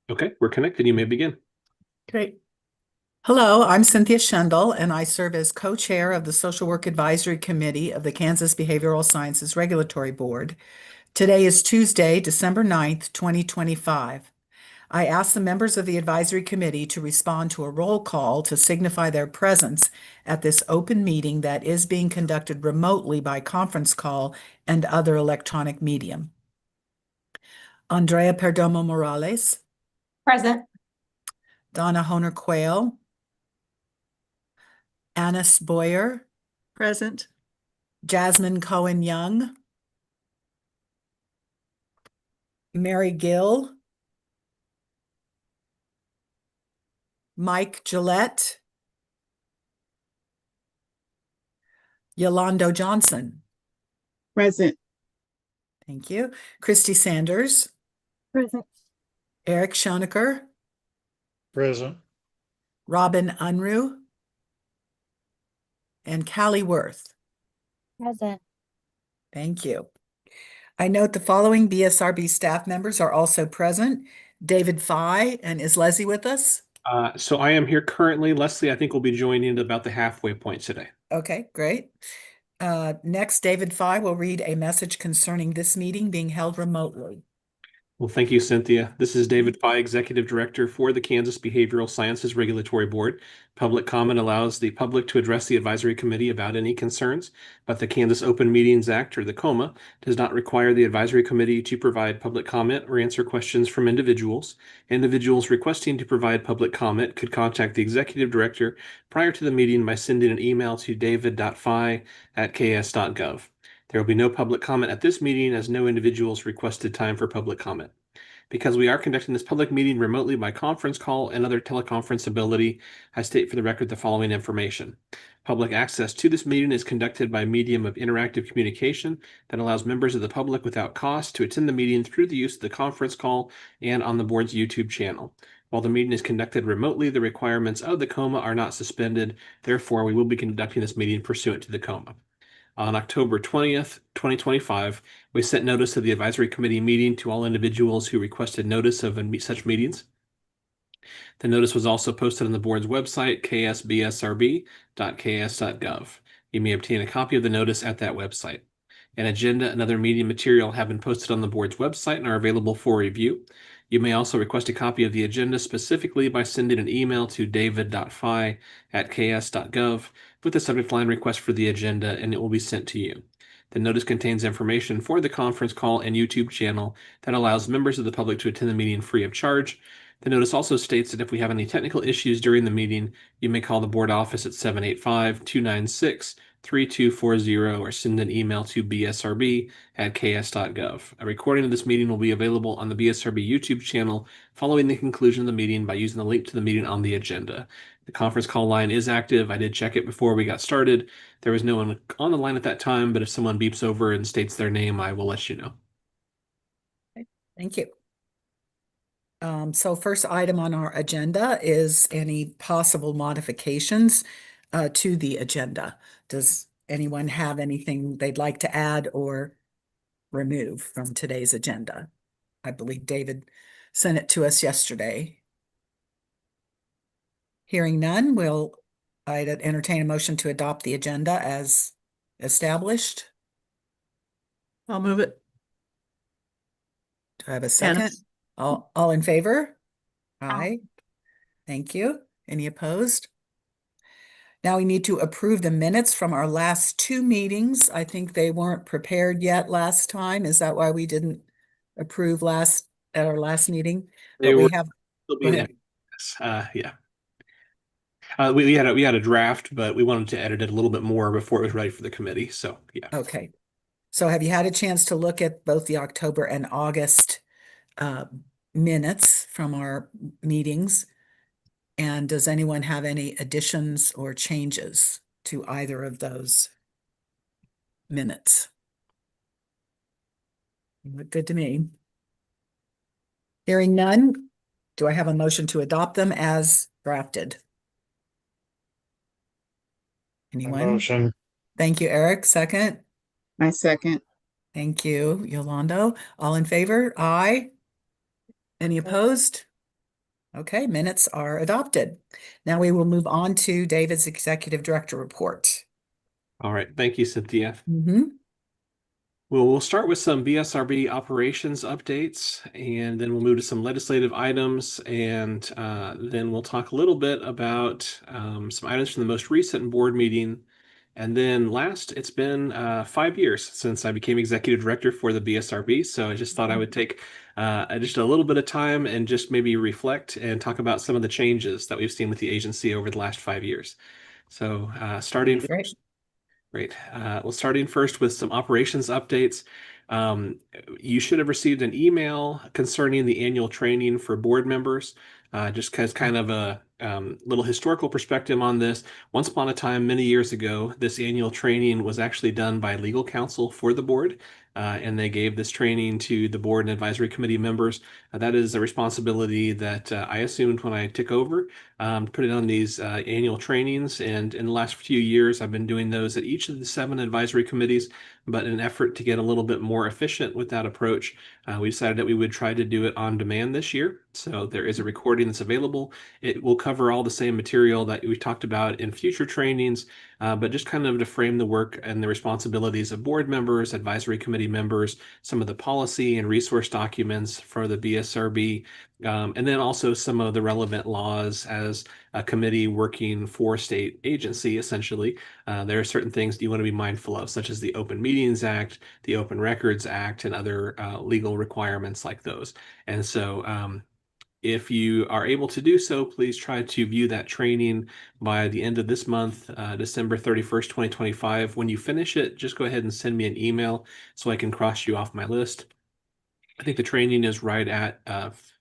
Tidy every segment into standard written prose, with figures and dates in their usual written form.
Okay, we're connected. You may begin. Great. Hello, I'm Cynthia Schendel, and I serve as co-chair of the Social Work Advisory Committee of the Kansas Behavioral Sciences Regulatory Board. Today is Tuesday, December 9th, 2025. I ask the members of the advisory committee to respond to a roll call to signify their presence at this open meeting that is being conducted remotely by conference call and other electronic medium. Andrea Perdomo Morales, Present. Donna Honer Quayle, Annis Boyer, Present. Jasmine Cohen Young, Mary Gill, Mike Gillette, Yolando Johnson. Present. Thank you. Christy Sanders, Present. Eric Schonecker, Present. Robin Unruh, and Callie Worth. Present. Thank you. I note the following BSRB staff members are also present. David Fye, and is Leslie with us? So I am here currently. Leslie, I think, will be joining at about the halfway point today. Okay, great. Next, David Fye will read a message concerning this meeting being held remotely. Well, thank you, Cynthia. This is David Fye, Executive Director for the Kansas Behavioral Sciences Regulatory Board. Public comment allows the public to address the advisory committee about any concerns, but the Kansas Open Meetings Act, or the KOMA, does not require the advisory committee to provide public comment or answer questions from individuals. Individuals requesting to provide public comment could contact the Executive Director prior to the meeting by sending an email to david.fye@ks.gov. There will be no public comment at this meeting as no individuals requested time for public comment. Because we are conducting this public meeting remotely by conference call and other teleconference ability, I state for the record the following information. Public access to this meeting is conducted by medium of interactive communication that allows members of the public without cost to attend the meeting through the use of the conference call and on the board's YouTube channel. While the meeting is conducted remotely, the requirements of the KOMA are not suspended. Therefore, we will be conducting this meeting pursuant to the KOMA. On October 20th, 2025, we sent notice of the advisory committee meeting to all individuals who requested notice of such meetings. The notice was also posted on the board's website, ksbsrb.ks.gov. You may obtain a copy of the notice at that website. An agenda and other meeting material have been posted on the board's website and are available for review. You may also request a copy of the agenda specifically by sending an email to david.fye@ks.gov with the subject line request for the agenda, and it will be sent to you. The notice contains information for the conference call and YouTube channel that allows members of the public to attend the meeting free of charge. The notice also states that if we have any technical issues during the meeting, you may call the board office at 785-296-3240 or send an email to bsrb@ks.gov. A recording of this meeting will be available on the BSRB YouTube channel following the conclusion of the meeting by using the link to the meeting on the agenda. The conference call line is active. I did check it before we got started. There was no one on the line at that time, but if someone beeps over and states their name, I will let you know. Thank you. So first item on our agenda is any possible modifications to the agenda. Does anyone have anything they'd like to add or remove from today's agenda? I believe David sent it to us yesterday. Hearing none, I'd entertain a motion to adopt the agenda as established. I'll move it. Do I have a second? Annis. All in favor? Aye. Thank you. Any opposed? Now we need to approve the minutes from our last two meetings. I think they weren't prepared yet last time. Is that why we didn't approve at our last meeting? They But we were have, still go being ahead. yeah. We had a draft, but we wanted to edit it a little bit more before it was ready for the committee. So yeah. Okay. So have you had a chance to look at both the October and August minutes from our meetings? And does anyone have any additions or changes to either of those minutes? Look good to me. Hearing none, do I have a motion to adopt them as drafted? Anyone? Motion. Thank you, Eric. Second. My second. Thank you, Yolando. All in favor? Aye. Any opposed? Okay, minutes are adopted. Now we will move on to David's Executive Director report. All right. Thank you, Cynthia. Mhm. Well, we'll start with some BSRB operations updates, and then we'll move to some legislative items, and then we'll talk a little bit about some items from the most recent board meeting. And then last, it's been 5 years since I became executive director for the BSRB, so I just thought I would take just a little bit of time and just maybe reflect and talk about some of the changes that we've seen with the agency over the last 5 years. So starting Great. Great. Well, starting first with some operations updates. Um, you should have received an email concerning the annual training for board members. Just because kind of a little historical perspective on this. Once upon a time, many years ago, this annual training was actually done by legal counsel for the board, and they gave this training to the board and advisory committee members. That is a responsibility that I assumed when I took over, put it on these annual trainings. And in the last few years, I've been doing those at each of the 7 advisory committees. But in an effort to get a little bit more efficient with that approach, we decided that we would try to do it on demand this year. So there is a recording that's available. It will cover all the same material that we talked about in future trainings, but just kind of to frame the work and the responsibilities of board members, advisory committee members, some of the policy and resource documents for the BSRB, and then also some of the relevant laws as a committee working for a state agency, essentially. There are certain things you want to be mindful of, such as the Open Meetings Act, the Open Records Act, and other legal requirements like those. And so if you are able to do so, please try to view that training by the end of this month, December 31st, 2025. When you finish it, just go ahead and send me an email so I can cross you off my list. I think the training is right at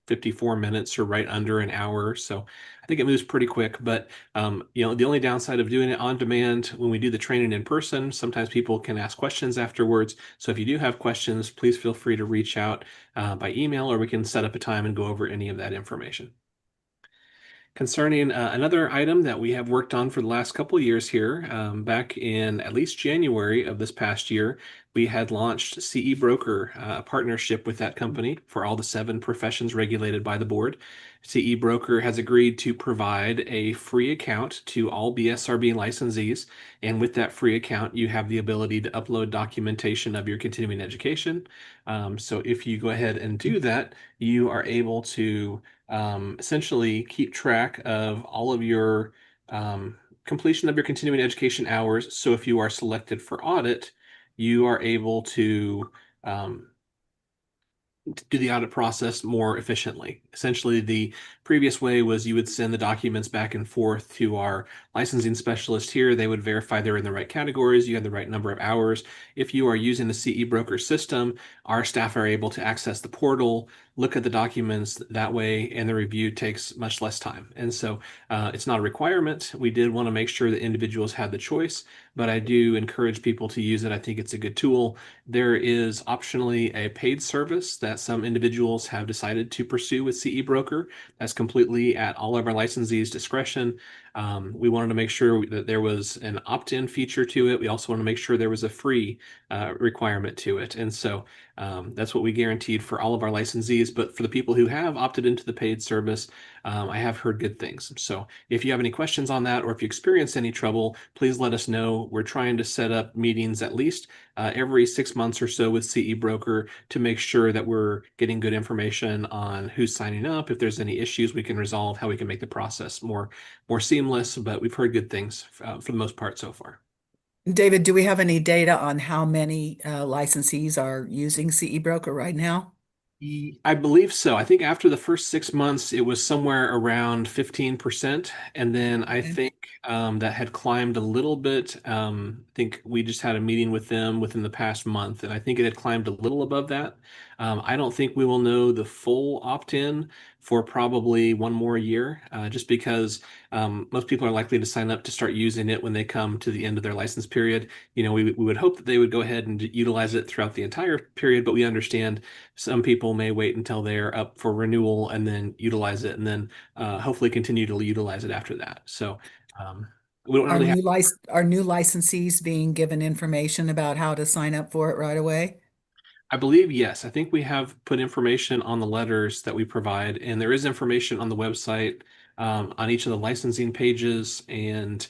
54 minutes or right under an hour. So I think it moves pretty quick. But the only downside of doing it on demand when we do the training in person, sometimes people can ask questions afterwards. So if you do have questions, please feel free to reach out by email, or we can set up a time and go over any of that information. Concerning another item that we have worked on for the last couple of years here, back in at least January of this past year, we had launched CE Broker, a partnership with that company for all the 7 professions regulated by the board. CE Broker has agreed to provide a free account to all BSRB licensees. And with that free account, you have the ability to upload documentation of your continuing education. So if you go ahead and do that, you are able to essentially keep track of all of your completion of your continuing education hours. So if you are selected for audit, you are able to do the audit process more efficiently. Essentially, the previous way was you would send the documents back and forth to our licensing specialist here. They would verify they're in the right categories, you had the right number of hours. If you are using the CE Broker system, our staff are able to access the portal, look at the documents that way, and the review takes much less time. And so it's not a requirement. We did want to make sure that individuals had the choice, but I do encourage people to use it. I think it's a good tool. There is optionally a paid service that some individuals have decided to pursue with CE Broker. That's completely at all of our licensees' discretion. We wanted to make sure that there was an opt-in feature to it. We also want to make sure there was a free requirement to it. And so that's what we guaranteed for all of our licensees. But for the people who have opted into the paid service, I have heard good things. So if you have any questions on that, or if you experience any trouble, please let us know. We're trying to set up meetings at least every 6 months or so with CE Broker to make sure that we're getting good information on who's signing up. If there's any issues, we can resolve how we can make the process more seamless. But we've heard good things for the most part so far. David, do we have any data on how many licensees are using CE Broker right now? I believe so. I think after the first 6 months, it was somewhere around 15%. And then I Okay. think that had climbed a little bit. I think we just had a meeting with them within the past month, and I think it had climbed a little above that. I don't think we will know the full opt-in for probably one more year, just because most people are likely to sign up to start using it when they come to the end of their license period. We would hope that they would go ahead and utilize it throughout the entire period, but we understand some people may wait until they're up for renewal and then utilize it, and then hopefully continue to utilize it after that. So we don't Are really have. are new licensees being given information about how to sign up for it right away? I believe, yes. I think we have put information on the letters that we provide, and there is information on the website on each of the licensing pages, and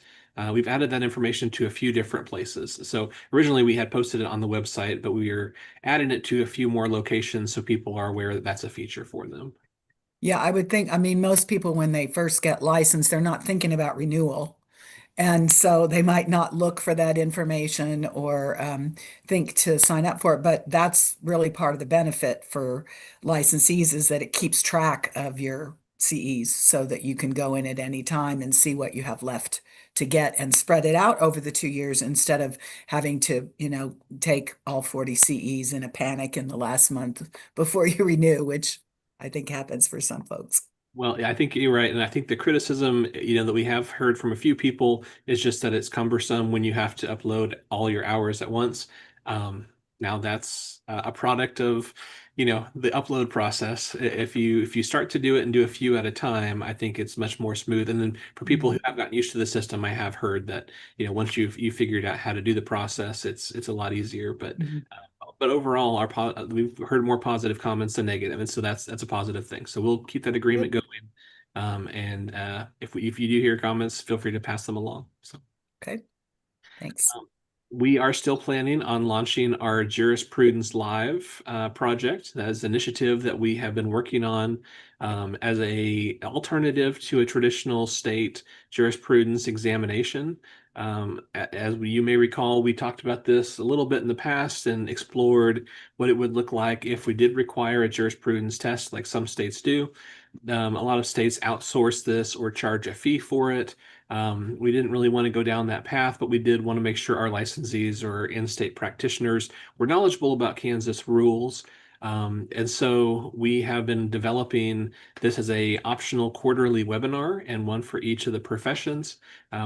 we've added that information to a few different places. So originally we had posted it on the website, but we are adding it to a few more locations so people are aware that that's a feature for them. Yeah, I would think, I mean, most people, when they first get licensed, they're not thinking about renewal. And so they might not look for that information or think to sign up for it. But that's really part of the benefit for licensees is that it keeps track of your CEs so that you can go in at any time and see what you have left to get and spread it out over the 2 years instead of having to, take all 40 CEs in a panic in the last month before you renew, which I think happens for some folks. Well, yeah, I think you're right. And I think the criticism, that we have heard from a few people is just that it's cumbersome when you have to upload all your hours at once. Um, Now that's a product of, the upload process. If you start to do it and do a few at a time, I think it's much more smooth. And then for people who have gotten used to the system, I have heard that, once you figured out how to do the process, it's a lot easier. But Mhm. but overall, we've heard more positive comments than negative, and so that's a positive thing. So we'll keep that agreement going. And if you do hear comments, feel free to pass them along. So Okay, thanks. we are still planning on launching our Jurisprudence Live project. That is an initiative that we have been working on as a alternative to a traditional state jurisprudence examination. As you may recall, we talked about this a little bit in the past and explored what it would look like if we did require a jurisprudence test, like some states do. A lot of states outsource this or charge a fee for it. We didn't really want to go down that path, but we did want to make sure our licensees or in-state practitioners were knowledgeable about Kansas rules. And so we have been developing this as a optional quarterly webinar and one for each of the professions.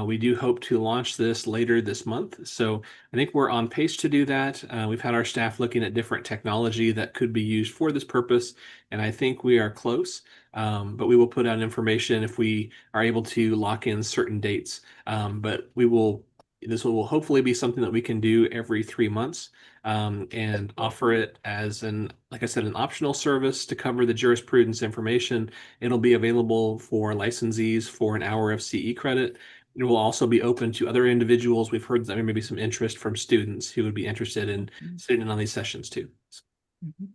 We do hope to launch this later this month. So I think we're on pace to do that. We've had our staff looking at different technology that could be used for this purpose, and I think we are close. But we will put out information if we are able to lock in certain dates. But this will hopefully be something that we can do every 3 months and offer it as like I said, an optional service to cover the jurisprudence information. It'll be available for licensees for an hour of CE credit. It will also be open to other individuals. We've heard that there may be some interest from students who would be interested in sitting in on these sessions too. Mhm.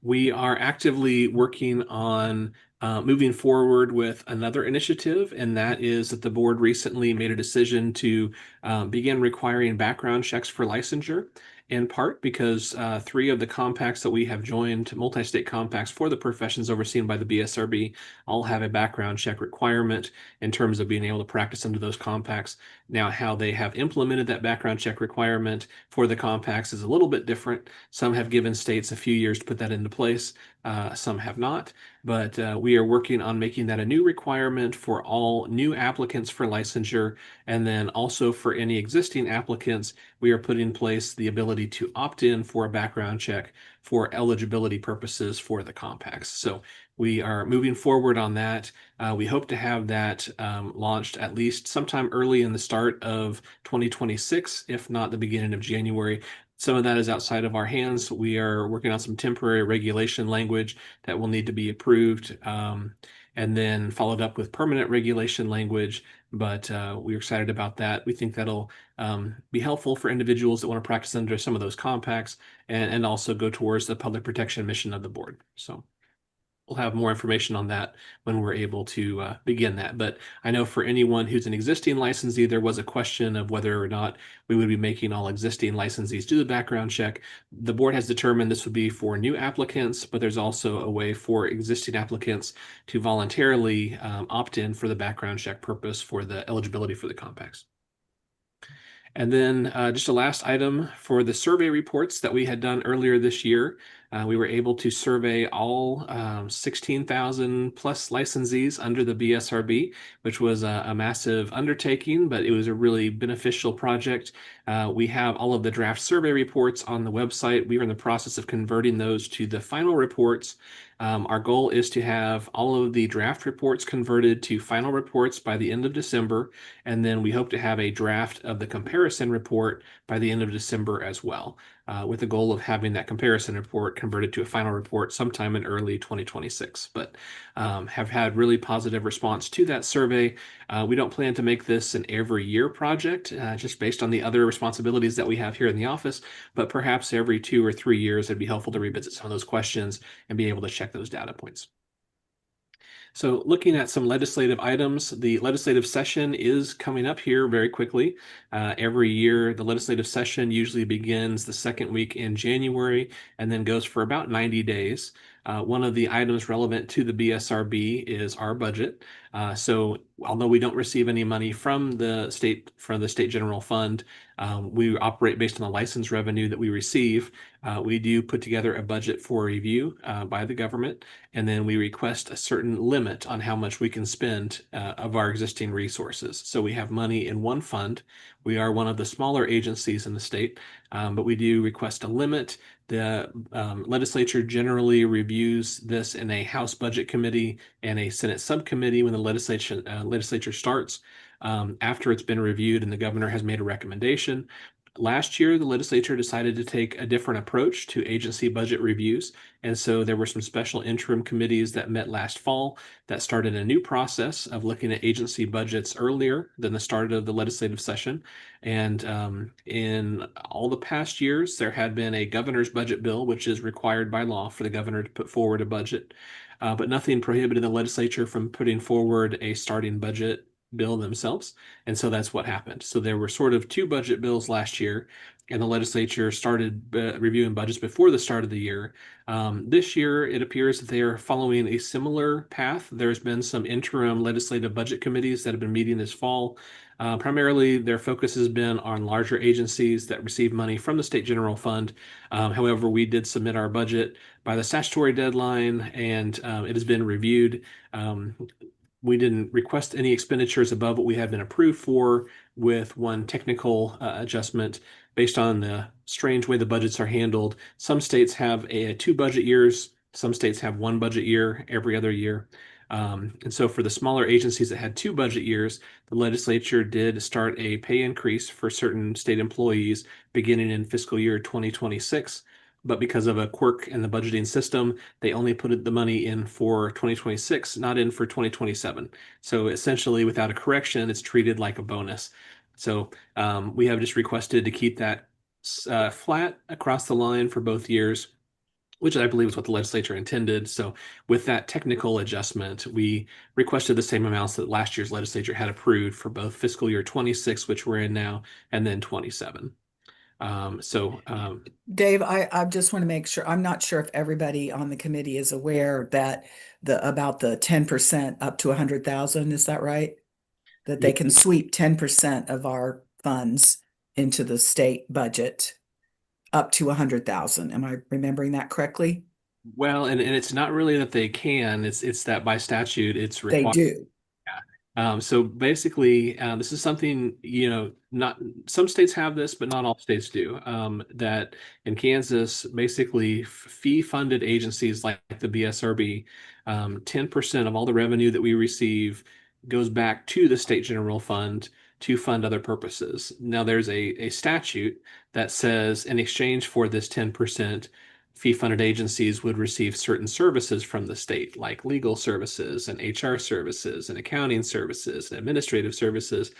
We are actively working on moving forward with another initiative, and that is that the board recently made a decision to begin requiring background checks for licensure, in part because 3 of the compacts that we have joined, multi-state compacts for the professions overseen by the BSRB, all have a background check requirement in terms of being able to practice under those compacts. Now, how they have implemented that background check requirement for the compacts is a little bit different. Some have given states a few years to put that into place. Some have not, but we are working on making that a new requirement for all new applicants for licensure. And then also for any existing applicants, we are putting in place the ability to opt in for a background check for eligibility purposes for the compacts. So we are moving forward on that. We hope to have that launched at least sometime early in the start of 2026, if not the beginning of January. Some of that is outside of our hands. We are working on some temporary regulation language that will need to be approved and then followed up with permanent regulation language. But we're excited about that. We think that'll be helpful for individuals that want to practice under some of those compacts and also go towards the public protection mission of the board. So we'll have more information on that when we're able to begin that. But I know for anyone who's an existing licensee, there was a question of whether or not we would be making all existing licensees do the background check. The board has determined this would be for new applicants, but there's also a way for existing applicants to voluntarily opt in for the background check purpose for the eligibility for the compacts. And then just a last item for the survey reports that we had done earlier this year. We were able to survey all 16,000 plus licensees under the BSRB, which was a massive undertaking, but it was a really beneficial project. We have all of the draft survey reports on the website. We are in the process of converting those to the final reports. Our goal is to have all of the draft reports converted to final reports by the end of December, and then we hope to have a draft of the comparison report by the end of December as well, with the goal of having that comparison report converted to a final report sometime in early 2026. But have had really positive response to that survey. We don't plan to make this an every year project, just based on the other responsibilities that we have here in the office, but perhaps every 2 or 3 years, it'd be helpful to revisit some of those questions and be able to check those data points. So looking at some legislative items, the legislative session is coming up here very quickly. Every year, the legislative session usually begins the second week in January and then goes for about 90 days. One of the items relevant to the BSRB is our budget. So although we don't receive any money from the state general fund, we operate based on the license revenue that we receive. We do put together a budget for review by the government, and then we request a certain limit on how much we can spend of our existing resources. So we have money in one fund. We are one of the smaller agencies in the state, but we do request a limit. The legislature generally reviews this in a House Budget Committee and a Senate subcommittee when the legislature starts. After it's been reviewed and the governor has made a recommendation. Last year, the legislature decided to take a different approach to agency budget reviews. And so there were some special interim committees that met last fall that started a new process of looking at agency budgets earlier than the start of the legislative session. And in all the past years, there had been a governor's budget bill, which is required by law for the governor to put forward a budget. But nothing prohibited the legislature from putting forward a starting budget bill themselves. And so that's what happened. So there were sort of two budget bills last year, and the legislature started reviewing budgets before the start of the year. This year, it appears that they are following a similar path. There's been some interim legislative budget committees that have been meeting this fall. Primarily, their focus has been on larger agencies that receive money from the state general fund. However, we did submit our budget by the statutory deadline, and it has been reviewed. We didn't request any expenditures above what we had been approved for, with one technical adjustment based on the strange way the budgets are handled. Some states have 2 budget years. Some states have 1 budget year every other year. And so for the smaller agencies that had 2 budget years, the legislature did start a pay increase for certain state employees beginning in fiscal year 2026. But because of a quirk in the budgeting system, they only put the money in for 2026, not in for 2027. So essentially, without a correction, it's treated like a bonus. So we have just requested to keep that flat across the line for both years, which I believe is what the legislature intended. So with that technical adjustment, we requested the same amounts that last year's legislature had approved for both fiscal year 26, which we're in now, and then 27. Dave, I just want to make sure, I'm not sure if everybody on the committee is aware that about the 10% up to 100,000, is that right? That they can sweep 10% of our funds into the state budget up to 100,000. Am I remembering that correctly? Well, and it's not really that they can, it's that by statute, it's They required. do. So basically, this is something, not some states have this, but not all states do. That in Kansas, basically fee-funded agencies like the BSRB, 10% of all the revenue that we receive goes back to the state general fund to fund other purposes. Now, there's a statute that says in exchange for this 10%, fee-funded agencies would receive certain services from the state, like legal services and HR services and accounting services and administrative services.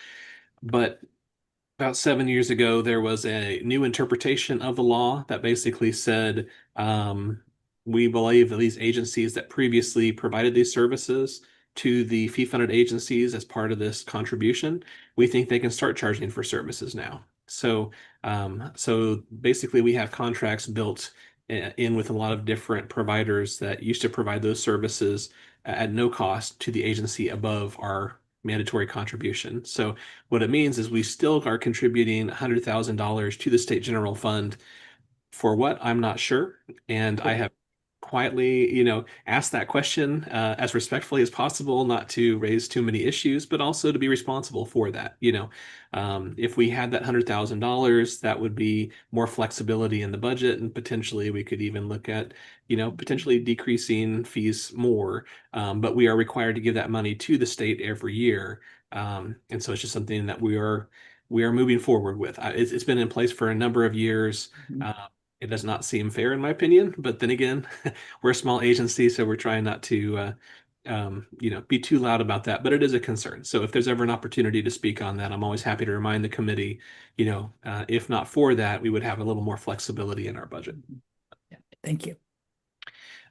But about 7 years ago, there was a new interpretation of the law that basically said, we believe that these agencies that previously provided these services to the fee-funded agencies as part of this contribution, we think they can start charging for services now. So basically, we have contracts built in with a lot of different providers that used to provide those services at no cost to the agency above our mandatory contribution. So what it means is we still are contributing $100,000 to the state general fund. For what? I'm not sure. And I have quietly, ask that question as respectfully as possible, not to raise too many issues, but also to be responsible for that. If we had that $100,000, that would be more flexibility in the budget, and potentially we could even look at, potentially decreasing fees more. But we are required to give that money to the state every year. And so it's just something that we are moving forward with. It's been in place for a number of years. It does not seem fair, in my opinion, but then again, we're a small agency, so we're trying not to, be too loud about that. But it is a concern. So if there's ever an opportunity to speak on that, I'm always happy to remind the committee. If not for that, we would have a little more flexibility in our budget. Yeah, thank you.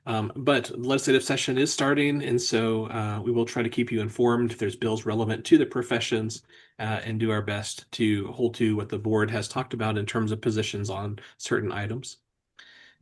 But the legislative session is starting, and so we will try to keep you informed if there's bills relevant to the professions, and do our best to hold to what the board has talked about in terms of positions on certain items.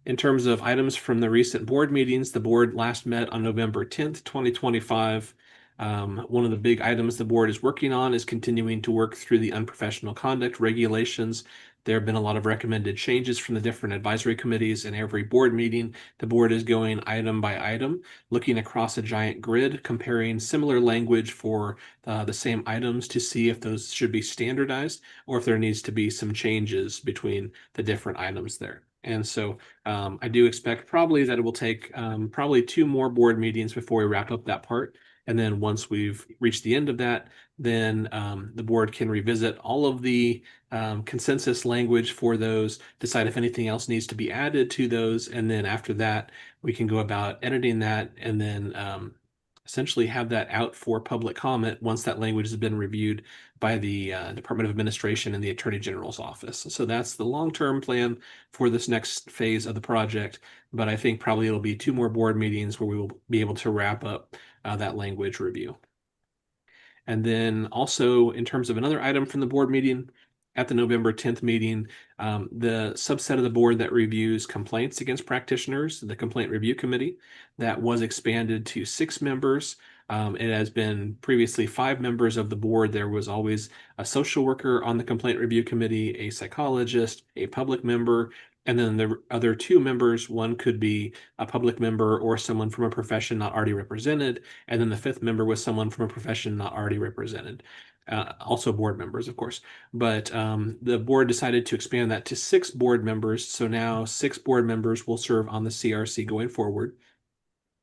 In terms of items from the recent board meetings, the board last met on November 10th, 2025. One of the big items the board is working on is continuing to work through the unprofessional conduct regulations. There have been a lot of recommended changes from the different advisory committees. In every board meeting, the board is going item by item, looking across a giant grid, comparing similar language for the same items to see if those should be standardized or if there needs to be some changes between the different items there. And so I do expect probably that it will take probably 2 more board meetings before we wrap up that part. And then once we've reached the end of that, then the board can revisit all of the consensus language for those, decide if anything else needs to be added to those. And then after that, we can go about editing that and then essentially have that out for public comment once that language has been reviewed by the Department of Administration and the Attorney General's office. So that's the long-term plan for this next phase of the project. But I think probably it'll be 2 more board meetings where we will be able to wrap up that language review. And then also in terms of another item from the board meeting, at the November 10th meeting, the subset of the board that reviews complaints against practitioners, the Complaint Review Committee, that was expanded to 6 members. It has been previously 5 members of the board. There was always a social worker on the Complaint Review Committee, a psychologist, a public member, and then the other 2 members. One could be a public member or someone from a profession not already represented. And then the 5th member was someone from a profession not already represented. Also board members, of course. But the board decided to expand that to 6 board members. So now 6 board members will serve on the CRC going forward.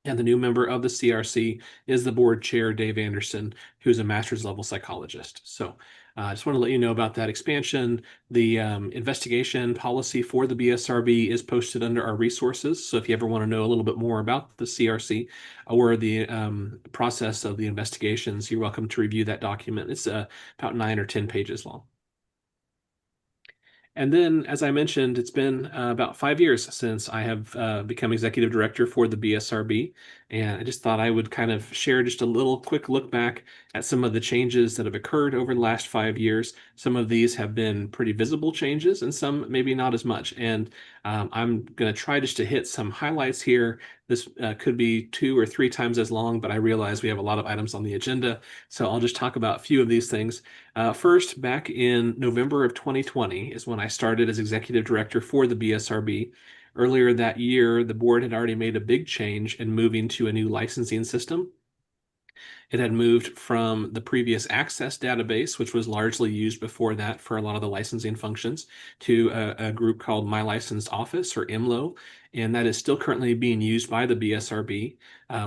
And the new member of the CRC is the board chair, Dave Anderson, who's a master's level psychologist. So I just want to let you know about that expansion. The investigation policy for the BSRB is posted under our resources. So if you ever want to know a little bit more about the CRC or the process of the investigations, you're welcome to review that document. It's about 9 or 10 pages long. And then, as I mentioned, it's been about 5 years since I have become executive director for the BSRB. And I just thought I would kind of share just a little quick look back at some of the changes that have occurred over the last 5 years. Some of these have been pretty visible changes and some maybe not as much. And I'm going to try just to hit some highlights here. This could be 2 or 3 times as long, but I realize we have a lot of items on the agenda. So I'll just talk about a few of these things. First, back in November of 2020 is when I started as executive director for the BSRB. Earlier that year, the board had already made a big change in moving to a new licensing system. It had moved from the previous Access database, which was largely used before that for a lot of the licensing functions, to a group called My Licensed Office, or IMLO, and that is still currently being used by the BSRB.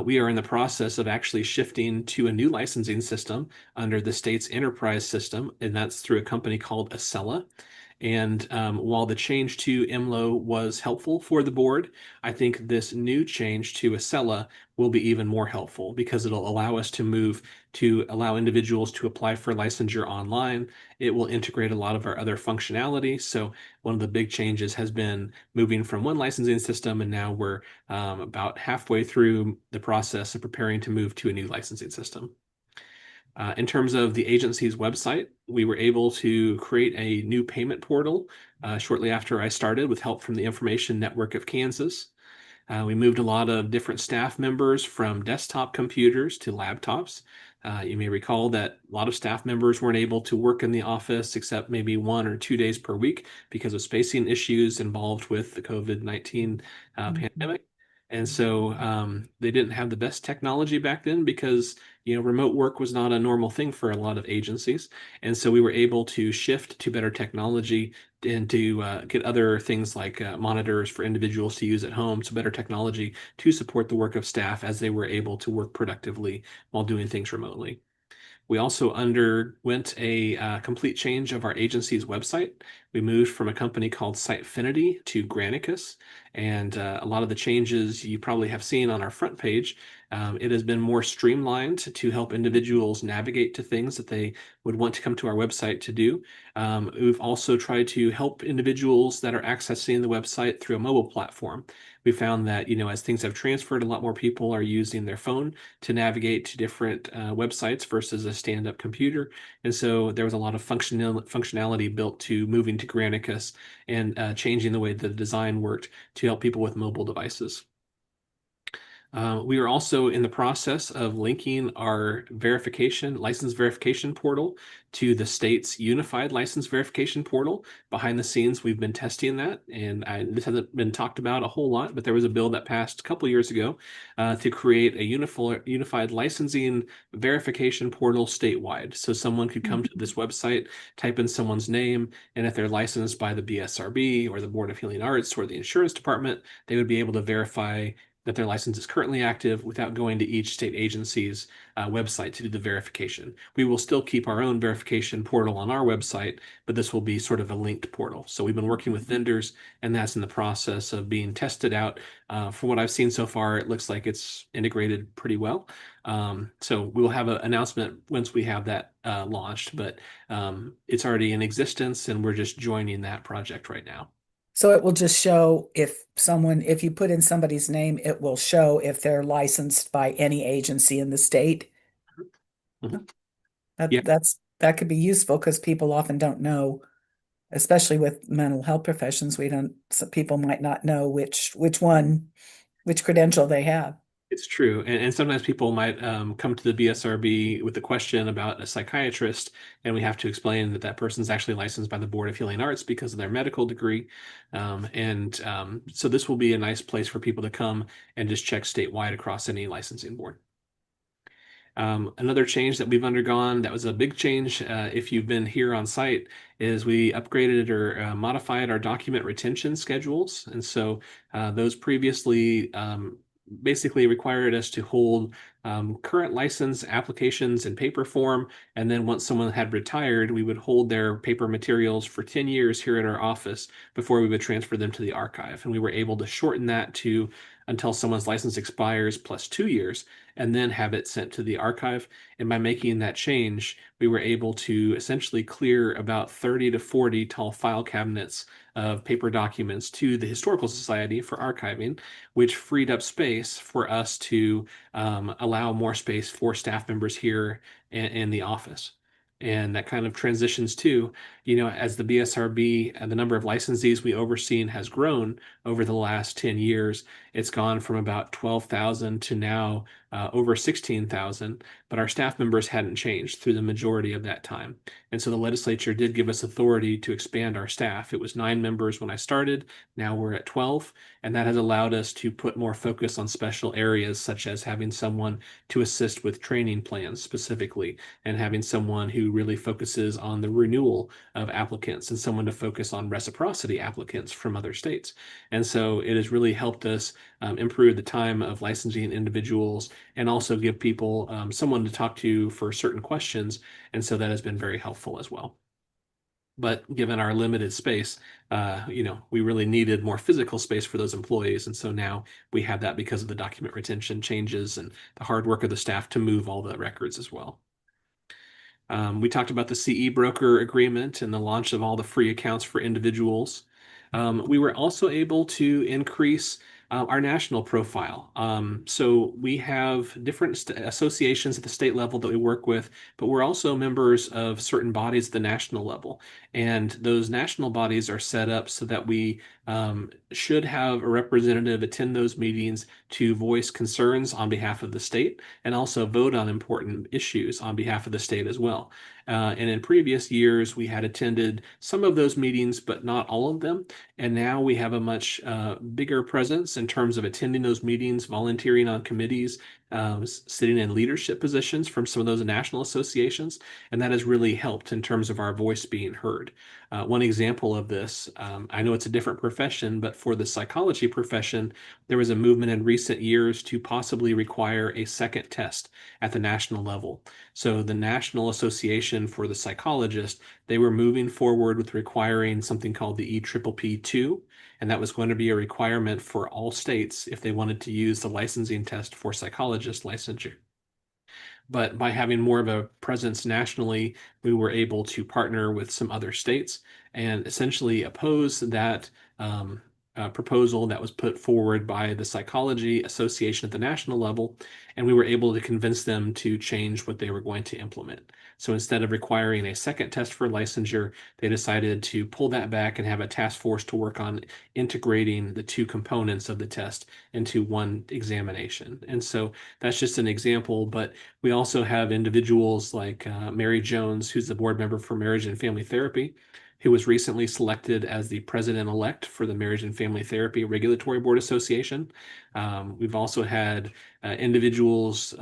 We are in the process of actually shifting to a new licensing system under the state's enterprise system, and that's through a company called Acela. And while the change to IMLO was helpful for the board, I think this new change to Acela will be even more helpful because it'll allow us to move to allow individuals to apply for licensure online. It will integrate a lot of our other functionality. So one of the big changes has been moving from one licensing system, and now we're about halfway through the process of preparing to move to a new licensing system. In terms of the agency's website, we were able to create a new payment portal shortly after I started with help from the Information Network of Kansas. We moved a lot of different staff members from desktop computers to laptops. You may recall that a lot of staff members weren't able to work in the office except maybe 1 or 2 days per week because of spacing issues involved with the COVID-19 pandemic. And so they didn't have the best technology back then because, remote work was not a normal thing for a lot of agencies. And so we were able to shift to better technology and to get other things like monitors for individuals to use at home, so better technology to support the work of staff as they were able to work productively while doing things remotely. We also underwent a complete change of our agency's website. We moved from a company called Sitefinity to Granicus, and a lot of the changes you probably have seen on our front page. It has been more streamlined to help individuals navigate to things that they would want to come to our website to do. We've also tried to help individuals that are accessing the website through a mobile platform. We found that, as things have transferred, a lot more people are using their phone to navigate to different websites versus a stand-up computer. And so there was a lot of functionality built to moving to Granicus and changing the way the design worked to help people with mobile devices. We are also in the process of linking our license verification portal to the state's unified license verification portal. Behind the scenes, we've been testing that, and this hasn't been talked about a whole lot, but there was a bill that passed a couple years ago to create a unified licensing verification portal statewide. So someone could come to this website, type in someone's name, and if they're licensed by the BSRB or the Board of Healing Arts or the insurance department, they would be able to verify that their license is currently active without going to each state agency's website to do the verification. We will still keep our own verification portal on our website, but this will be sort of a linked portal. So we've been working with vendors, and that's in the process of being tested out. From what I've seen so far, it looks like it's integrated pretty well. So we will have an announcement once we have that launched, but it's already in existence, and we're just joining that project right now. So it will just show if you put in somebody's name, it will show if they're licensed by any agency in the state. Mhm. Yeah. That could be useful because people often don't know, especially with mental health professions. Some people might not know which credential they have. It's true. And sometimes people might come to the BSRB with a question about a psychiatrist, and we have to explain that that person's actually licensed by the Board of Healing Arts because of their medical degree. So this will be a nice place for people to come and just check statewide across any licensing board. Another change that we've undergone that was a big change, if you've been here on site, is we upgraded or modified our document retention schedules. And so those previously basically required us to hold current license applications in paper form. And then once someone had retired, we would hold their paper materials for 10 years here at our office before we would transfer them to the archive. And we were able to shorten that to until someone's license expires plus 2 years, and then have it sent to the archive. And by making that change, we were able to essentially clear about 30 to 40 tall file cabinets of paper documents to the Historical Society for archiving, which freed up space for us to allow more space for staff members here in the office. And that kind of transitions to, as the BSRB and the number of licensees we overseen has grown over the last 10 years, it's gone from about 12,000 to now over 16,000, but our staff members hadn't changed through the majority of that time. And so the legislature did give us authority to expand our staff. It was 9 members when I started. Now we're at 12, and that has allowed us to put more focus on special areas, such as having someone to assist with training plans specifically, and having someone who really focuses on the renewal of applicants, and someone to focus on reciprocity applicants from other states. And so it has really helped us improve the time of licensing individuals, and also give people someone to talk to for certain questions. And so that has been very helpful as well. But given our limited space, we really needed more physical space for those employees. And so now we have that because of the document retention changes and the hard work of the staff to move all the records as well. We talked about the CE broker agreement and the launch of all the free accounts for individuals. We were also able to increase our national profile. So we have different associations at the state level that we work with, but we're also members of certain bodies at the national level. And those national bodies are set up so that we should have a representative attend those meetings to voice concerns on behalf of the state, and also vote on important issues on behalf of the state as well. And in previous years, we had attended some of those meetings, but not all of them. And now we have a much bigger presence us in terms of attending those meetings, volunteering on committees, sitting in leadership positions from some of those national associations, and that has really helped in terms of our voice being heard. One example of this, I know it's a different profession, but for the psychology profession, there was a movement in recent years to possibly require a second test at the national level. So the National Association for the Psychologist, they were moving forward with requiring something called the EPPP2, and that was going to be a requirement for all states if they wanted to use the licensing test for psychologist licensure. But by having more of a presence nationally, we were able to partner with some other states and essentially oppose that proposal that was put forward by the Psychology Association at the national level, and we were able to convince them to change what they were going to implement. So instead of requiring a second test for licensure, they decided to pull that back and have a task force to work on integrating the two components of the test into one examination. And so that's just an example, but we also have individuals like Mary Jones, who's the board member for Marriage and Family Therapy, who was recently selected as the president-elect for the Marriage and Family Therapy Regulatory Board Association. We've also had individuals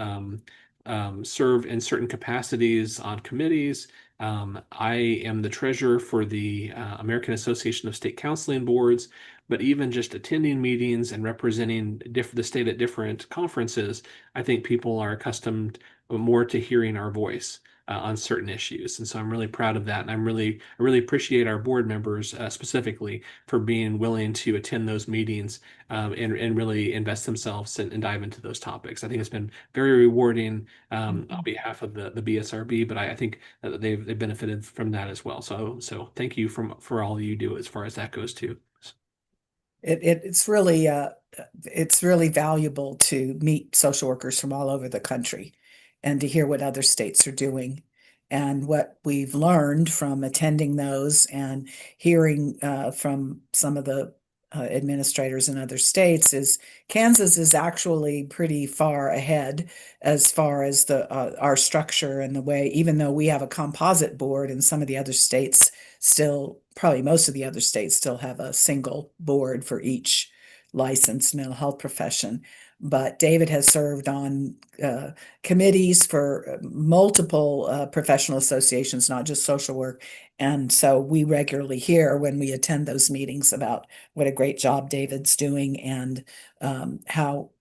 serve in certain capacities on committees. I am the treasurer for the American Association of State Counseling Boards, but even just attending meetings and representing the state at different conferences, I think people are accustomed more to hearing our voice on certain issues. And so I'm really proud of that. And I really appreciate our board members specifically for being willing to attend those meetings and really invest themselves and dive into those topics. I think it's been very rewarding on behalf of the BSRB, but I think that they've benefited from that as well. So thank you for all you do as far as that goes too. It's really valuable to meet social workers from all over the country and to hear what other states are doing. And what we've learned from attending those and hearing from some of the administrators in other states is Kansas is actually pretty far ahead as far as our structure and the way, even though we have a composite board and some of the other states still, probably most of the other states still have a single board for each licensed mental health profession. But David has served on committees for multiple professional associations, not just social work. And so we regularly hear when we attend those meetings about what a great job David's doing and how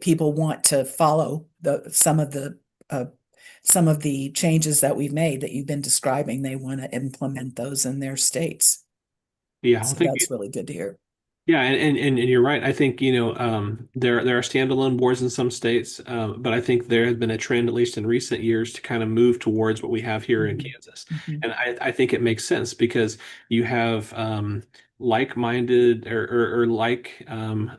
people want to follow some of the changes that we've made that you've been describing. They want to implement those in their states. Yeah, So that's really good to hear. Yeah, and you're right. I think, there are standalone boards in some states, but I think there has been a trend, at least in recent years, to kind of move towards what we have here in Kansas. And I think it makes sense because you have like-minded or like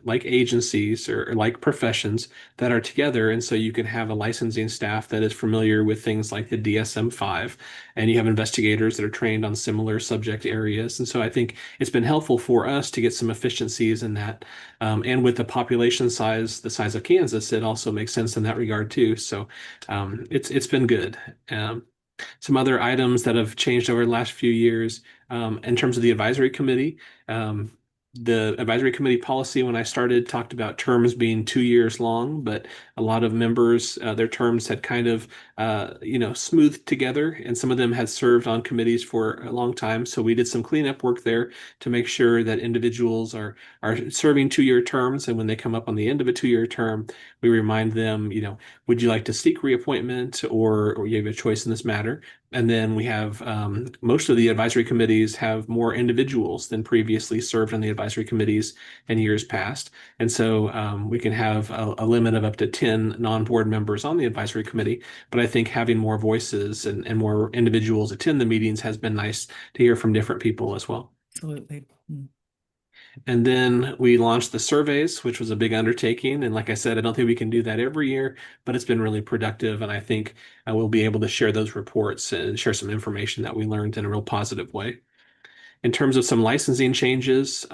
agencies or like professions that are together, and so you can have a licensing staff that is familiar with things like the DSM-5, and you have investigators that are trained on similar subject areas. And so I think it's been helpful for us to get some efficiencies in that. And with the population size, the size of Kansas, it also makes sense in that regard too. So it's been good. Some other items that have changed over the last few years in terms of the advisory committee. The advisory committee policy, when I started, talked about terms being 2 years long, but a lot of members, their terms had kind of, smoothed together, and some of them had served on committees for a long time. So we did some cleanup work there to make sure that individuals are serving 2-year terms, and when they come up on the end of a 2-year term, we remind them, would you like to seek reappointment or you have a choice in this matter? And then we have most of the advisory committees have more individuals than previously served on the advisory committees in years past. And so we can have a limit of up to 10 non-board members on the advisory committee. But I think having more voices and more individuals attend the meetings has been nice to hear from different people as well. Absolutely. And then we launched the surveys, which was a big undertaking. And like I said, I don't think we can do that every year, but it's been really productive. And I think we'll be able to share those reports and share some information that we learned in a real positive way. In terms of some licensing changes,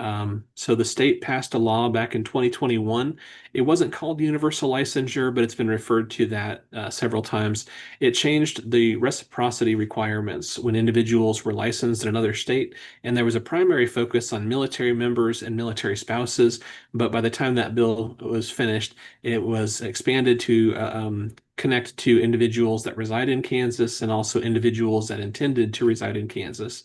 so the state passed a law back in 2021. It wasn't called universal licensure, but it's been referred to that several times. It changed the reciprocity requirements when individuals were licensed in another state, and there was a primary focus on military members and military spouses. But by the time that bill was finished, it was expanded to connect to individuals that reside in Kansas and also individuals that intended to reside in Kansas.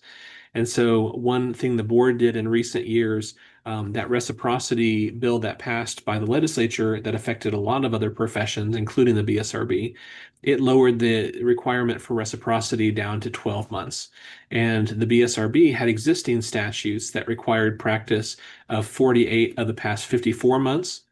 And so, one thing the board did in recent years, that reciprocity bill that passed by the legislature that affected a lot of other professions, including the BSRB, it lowered the requirement for reciprocity down to 12 months. And the BSRB had existing statutes that required practice of 48 of the past 54 months.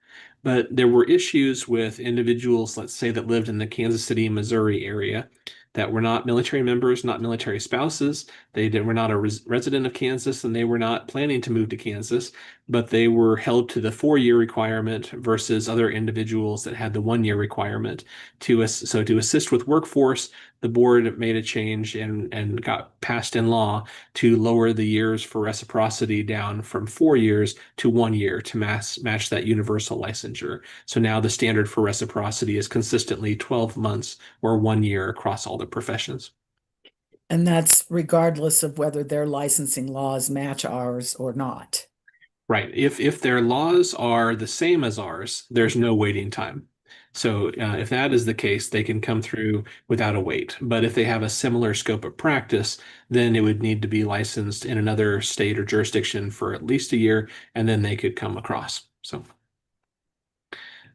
But there were issues with individuals, let's say, that lived in the Kansas City, Missouri area that were not military members, not military spouses. Were not a resident of Kansas, and they were not planning to move to Kansas, but they were held to the 4-year requirement versus other individuals that had the 1-year requirement. So to assist with workforce, the board made a change and got passed in law to lower the years for reciprocity down from 4 years to 1 year to match that universal licensure. So now the standard for reciprocity is consistently 12 months or 1 year across all the professions. And that's regardless of whether their licensing laws match ours or not. Right. If their laws are the same as ours, there's no waiting time. So if that is the case, they can come through without a wait. But if they have a similar scope of practice, then it would need to be licensed in another state or jurisdiction for at least a year, and then they could come across. So.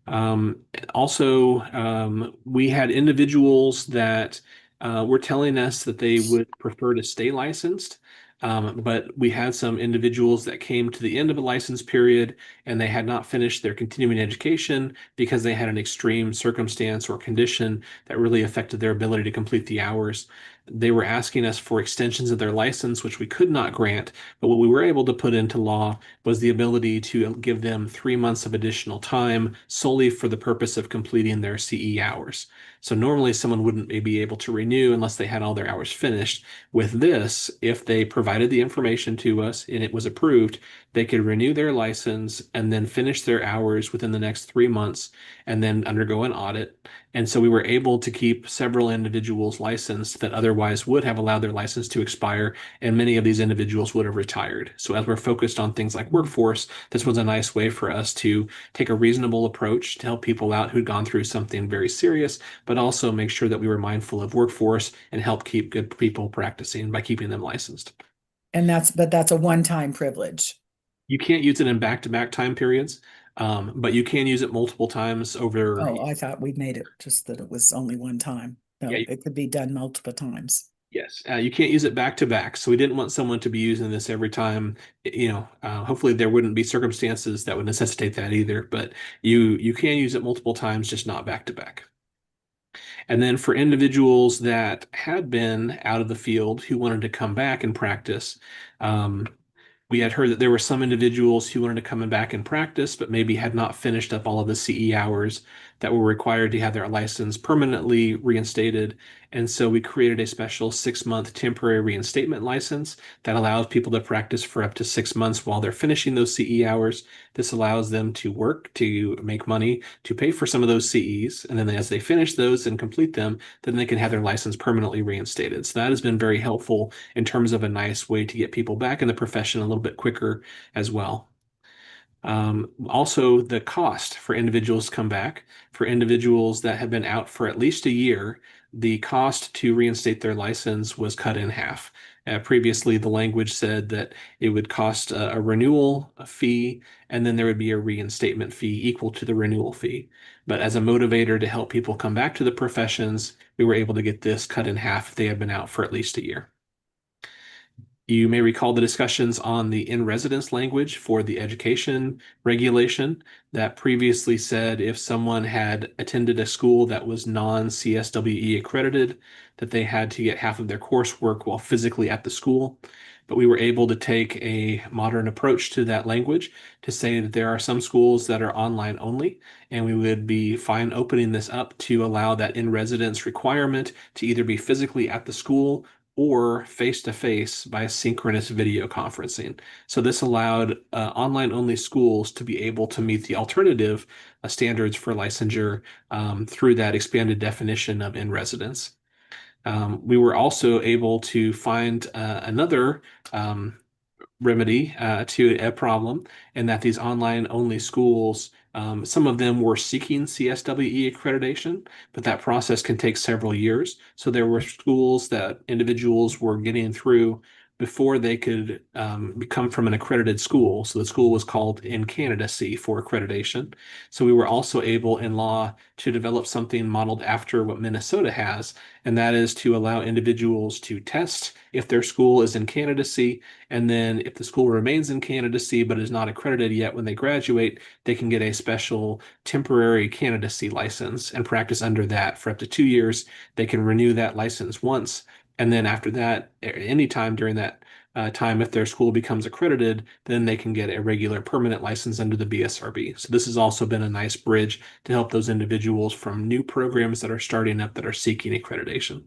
Also, we had individuals that were telling us that they would prefer to stay licensed. But we had some individuals that came to the end of a license period and they had not finished their continuing education because they had an extreme circumstance or condition that really affected their ability to complete the hours. They were asking us for extensions of their license, which we could not grant. But what we were able to put into law was the ability to give them 3 months of additional time solely for the purpose of completing their CE hours. So normally someone wouldn't be able to renew unless they had all their hours finished. With this, if they provided the information to us and it was approved, they could renew their license and then finish their hours within the next 3 months and then undergo an audit. And so we were able to keep several individuals licensed that otherwise would have allowed their license to expire, and many of these individuals would have retired. So as we're focused on things like workforce, this was a nice way for us to take a reasonable approach to help people out who'd gone through something very serious, but also make sure that we were mindful of workforce and help keep good people practicing by keeping them licensed. And that's a one-time privilege. You can't use it in back-to-back time periods, but you can use it multiple times over. Oh, I thought we made it just that it was only one time. No, Yeah, it could be done multiple times. Yes, you can't use it back to back. So we didn't want someone to be using this every time. Hopefully there wouldn't be circumstances that would necessitate that either. But you can use it multiple times, just not back to back. And then for individuals that had been out of the field who wanted to come back and practice, we had heard that there were some individuals who wanted to come back and practice, but maybe had not finished up all of the CE hours that were required to have their license permanently reinstated. And so we created a special 6-month temporary reinstatement license that allows people to practice for up to 6 months while they're finishing those CE hours. This allows them to work, to make money, to pay for some of those CEs. And then as they finish those and complete them, then they can have their license permanently reinstated. So that has been very helpful in terms of a nice way to get people back in the profession a little bit quicker as well. Also, the cost for individuals to come back. For individuals that have been out for at least a year, the cost to reinstate their license was cut in half. Previously, the language said that it would cost a renewal fee, and then there would be a reinstatement fee equal to the renewal fee. But as a motivator to help people come back to the professions, we were able to get this cut in half if they had been out for at least a year. You may recall the discussions on the in-residence language for the education regulation that previously said if someone had attended a school that was non-CSWE accredited, that they had to get half of their coursework while physically at the school. But we were able to take a modern approach to that language to say that there are some schools that are online only, and we would be fine opening this up to allow that in-residence requirement to either be physically at the school or face-to-face by synchronous video conferencing. So this allowed online-only schools to be able to meet the alternative standards for licensure through that expanded definition of in-residence. We were also able to find another remedy to a problem, and that these online only schools, some of them were seeking CSWE accreditation, but that process can take several years. So there were schools that individuals were getting through before they could become from an accredited school. So the school was called in candidacy for accreditation. So we were also able in law to develop something modeled after what Minnesota has, and that is to allow individuals to test if their school is in candidacy, and then if the school remains in candidacy but is not accredited yet when they graduate, they can get a special temporary candidacy license and practice under that for up to 2 years. They can renew that license once. And then after that, anytime during that time, if their school becomes accredited, then they can get a regular permanent license under the BSRB. So this has also been a nice bridge to help those individuals from new programs that are starting up that are seeking accreditation.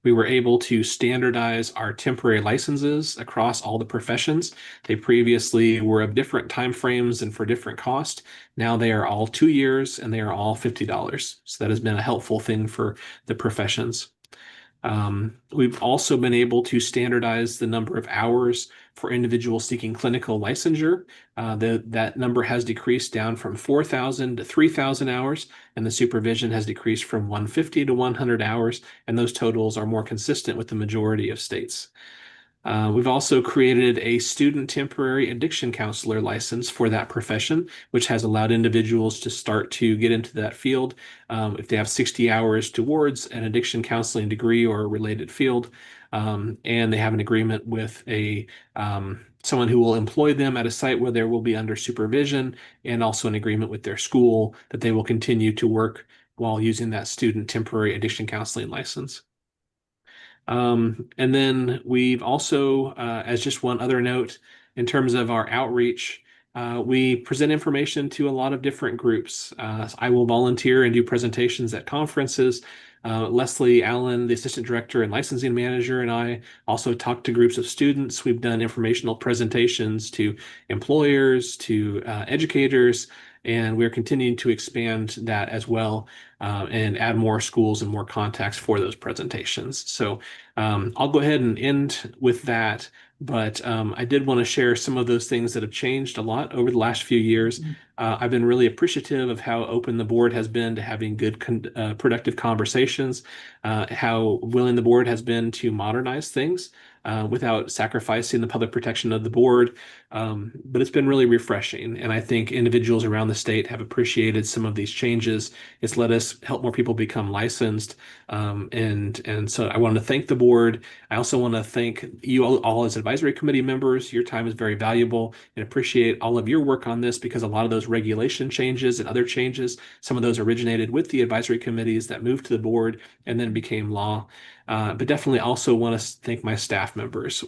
We were able to standardize our temporary licenses across all the professions. They previously were of different timeframes and for different cost. Now they are all 2 years and they are all $50. So that has been a helpful thing for the professions. We've also been able to standardize the number of hours for individuals seeking clinical licensure. That number has decreased down from 4,000 to 3,000 hours, and the supervision has decreased from 150 to 100 hours, and those totals are more consistent with the majority of states. We've also created a student temporary addiction counselor license for that profession, which has allowed individuals to start to get into that field if they have 60 hours towards an addiction counseling degree or a related field, and they have an agreement with someone who will employ them at a site where there will be under supervision, and also an agreement with their school that they will continue to work while using that student temporary addiction counseling license. And then we've also, as just one other note, in terms of our outreach, we present information to a lot of different groups. I will volunteer and do presentations at conferences. Leslie Allen, the assistant director and licensing manager, and I also talk to groups of students. We've done informational presentations to employers, to educators, and we're continuing to expand that as well, and add more schools and more contacts for those presentations. So I'll go ahead and end with that. But I did want to share some of those things that have changed a lot over the last few years. I've been really appreciative of how open the board has been to having good, productive conversations, how willing the board has been to modernize things without sacrificing the public protection of the board. But it's been really refreshing. And I think individuals around the state have appreciated some of these changes. It's let us help more people become licensed. And so I want to thank the board. I also want to thank you all as advisory committee members. Your time is very valuable, and appreciate all of your work on this, because a lot of those regulation changes and other changes, some of those originated with the advisory committees that moved to the board and then became law. But definitely also want to thank my staff members.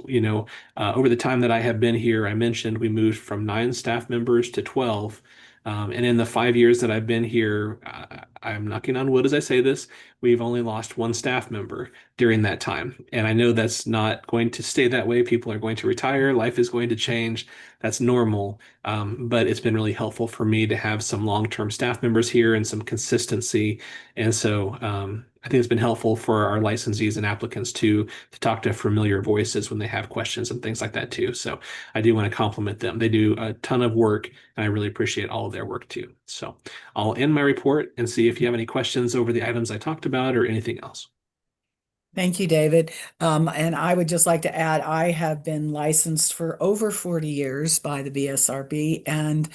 Over the time that I have been here, I mentioned we moved from 9 staff members to 12. And in the 5 years that I've been here, I'm knocking on wood as I say this, we've only lost 1 staff member during that time. And I know that's not going to stay that way. People are going to retire. Life is going to change. That's normal. But it's been really helpful for me to have some long-term staff members here and some consistency. And so I think it's been helpful for our licensees and applicants to talk to familiar voices when they have questions and things like that too. So I do want to compliment them. They do a ton of work, and I really appreciate all of their work too. So I'll end my report and see if you have any questions over the items I talked about or anything else. Thank you, David. And I would just like to add, I have been licensed for over 40 years by the BSRB, and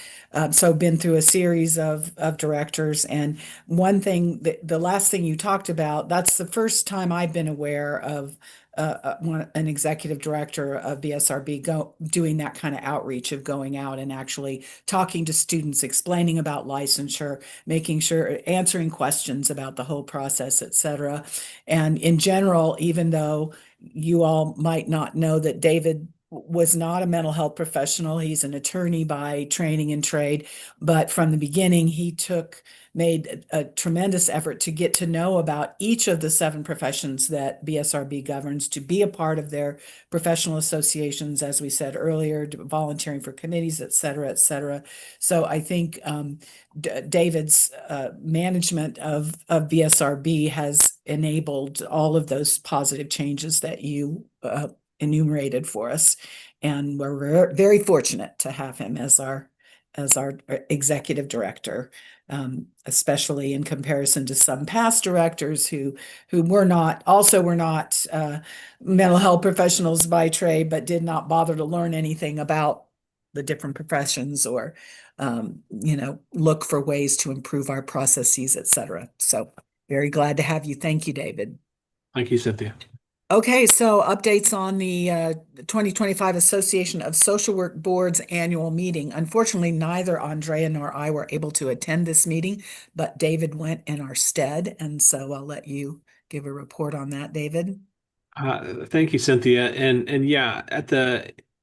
so been through a series of directors. And one thing, the last thing you talked about, that's the first time I've been aware of an executive director of BSRB doing that kind of outreach, of going out and actually talking to students, explaining about licensure, making sure, answering questions about the whole process, et cetera. And in general, even though you all might not know that David was not a mental health professional. He's an attorney by training and trade, but from the beginning, made a tremendous effort to get to know about each of the 7 professions that BSRB governs, to be a part of their professional associations, as we said earlier, volunteering for committees, et cetera, et cetera. So I think David's management of BSRB has enabled all of those positive changes that you enumerated for us. And we're very fortunate to have him as our executive director, especially in comparison to some past directors who were not mental health professionals by trade, but did not bother to learn anything about the different professions or look for ways to improve our processes, et cetera. So very glad to have you. Thank you, David. Thank you, Cynthia. Okay, so updates on the 2025 Association of Social Work Boards annual meeting. Unfortunately, neither Andrea nor I were able to attend this meeting, but David went in our stead, and so I'll let you give a report on that, David. Thank you, Cynthia. And yeah,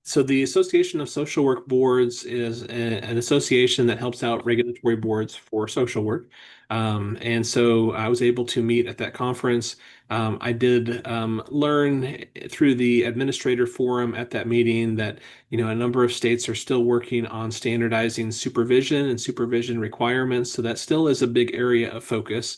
so the Association of Social Work Boards is an association that helps out regulatory boards for social work. And so I was able to meet at that conference. I did learn through the administrator forum at that meeting that, a number of states are still working on standardizing supervision and supervision requirements. So that still is a big area of focus.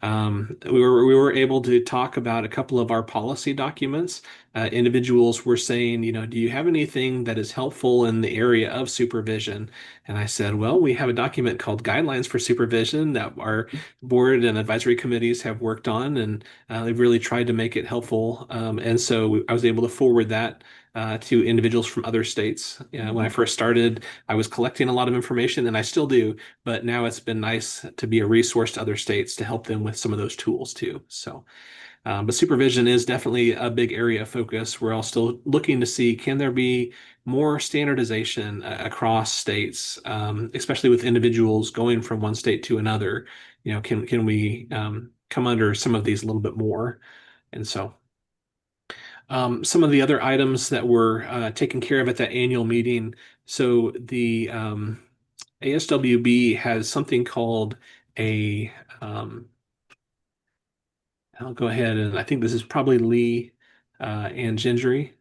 We were able to talk about a couple of our policy documents. Individuals were saying, do you have anything that is helpful in the area of supervision? And I said, well, we have a document called Guidelines for Supervision that our board and advisory committees have worked on, and they've really tried to make it helpful. And so I was able to forward that to individuals from other states. When I first started, I was collecting a lot of information, and I still do, but now it's been nice to be a resource to other states to help them with some of those tools too. So, but supervision is definitely a big area of focus. We're all still looking to see, can there be more standardization across states, especially with individuals going from one state to another? Can we come under some of these a little bit more? And so some of the other items that were taken care of at that annual meeting. So the ASWB has something called a, I'll go ahead and I think this is probably Lee and Gingery.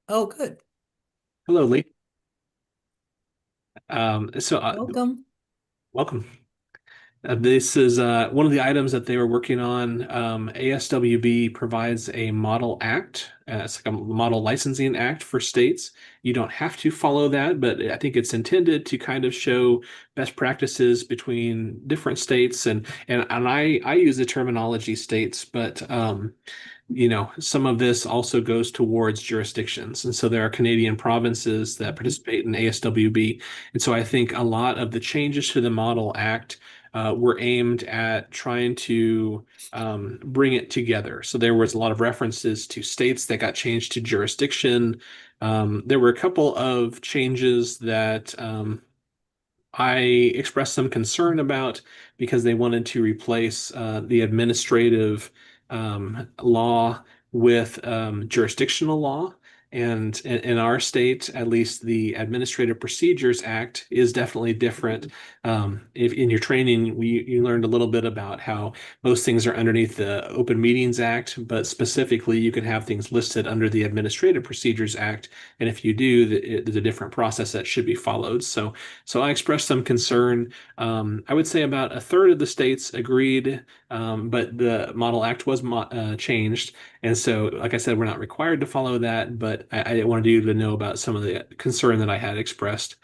Oh, good. Hello, Lee. So Welcome. welcome. This is one of the items that they were working on. ASWB provides a model act. It's like a model licensing act for states. You don't have to follow that, but I think it's intended to kind of show best practices between different states. And I use the terminology states, but some of this also goes towards jurisdictions. And so there are Canadian provinces that participate in ASWB. And so I think a lot of the changes to the Model Act were aimed at trying to bring it together. So there was a lot of references to states that got changed to jurisdiction. There were a couple of changes that I expressed some concern about because they wanted to replace the administrative law with jurisdictional law. And in our state, at least the Administrative Procedures Act is definitely different. If in your training, you learned a little bit about how most things are underneath the Open Meetings Act, but specifically you can have things listed under the Administrative Procedures Act. And if you do, there's a different process that should be followed. So I expressed some concern. I would say about a third of the states agreed, but the Model Act was changed. And so, like I said, we're not required to follow that, but I wanted you to know about some of the concern that I had expressed.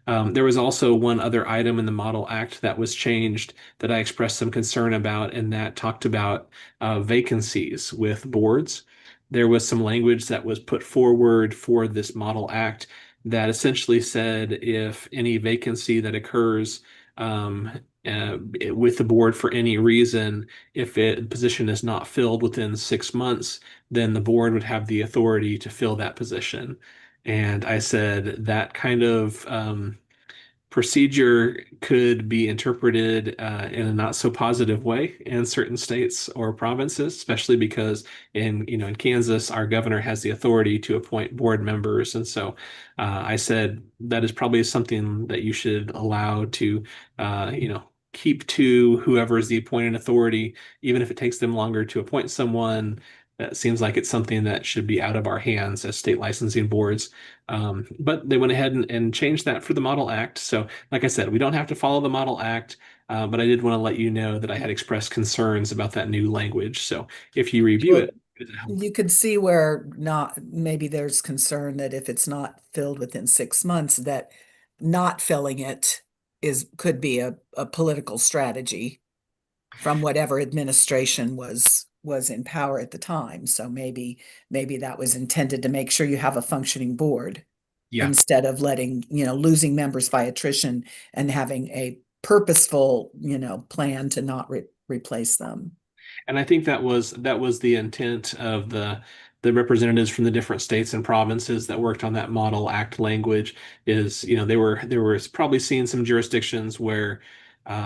There was also one other item in the Model Act that was changed that I expressed some concern about, and that talked about vacancies with boards. There was some language that was put forward for this Model Act that essentially said if any vacancy that occurs with the board for any reason, if the position is not filled within 6 months, then the board would have the authority to fill that position. And I said that kind of procedure could be interpreted in a not so positive way in certain states or provinces, especially because in Kansas, our governor has the authority to appoint board members. And so I said that is probably something that you should allow to, keep to whoever is the appointing authority, even if it takes them longer to appoint someone. That seems like it's something that should be out of our hands as state licensing boards. But they went ahead and changed that for the Model Act. So, like I said, we don't have to follow the Model Act, but I did want to let you know that I had expressed concerns about that new language. So, if you review Well, it, you could see where not, maybe there's concern that if it's not filled within 6 months, that not filling it could be a political strategy from whatever administration was in power at the time. So maybe that was intended to make sure you have a functioning board yeah. instead of losing members by attrition and having a purposeful, plan to not replace them. And I think that was the intent of the representatives from the different states and provinces that worked on that Model Act language. Is they were probably seeing some jurisdictions where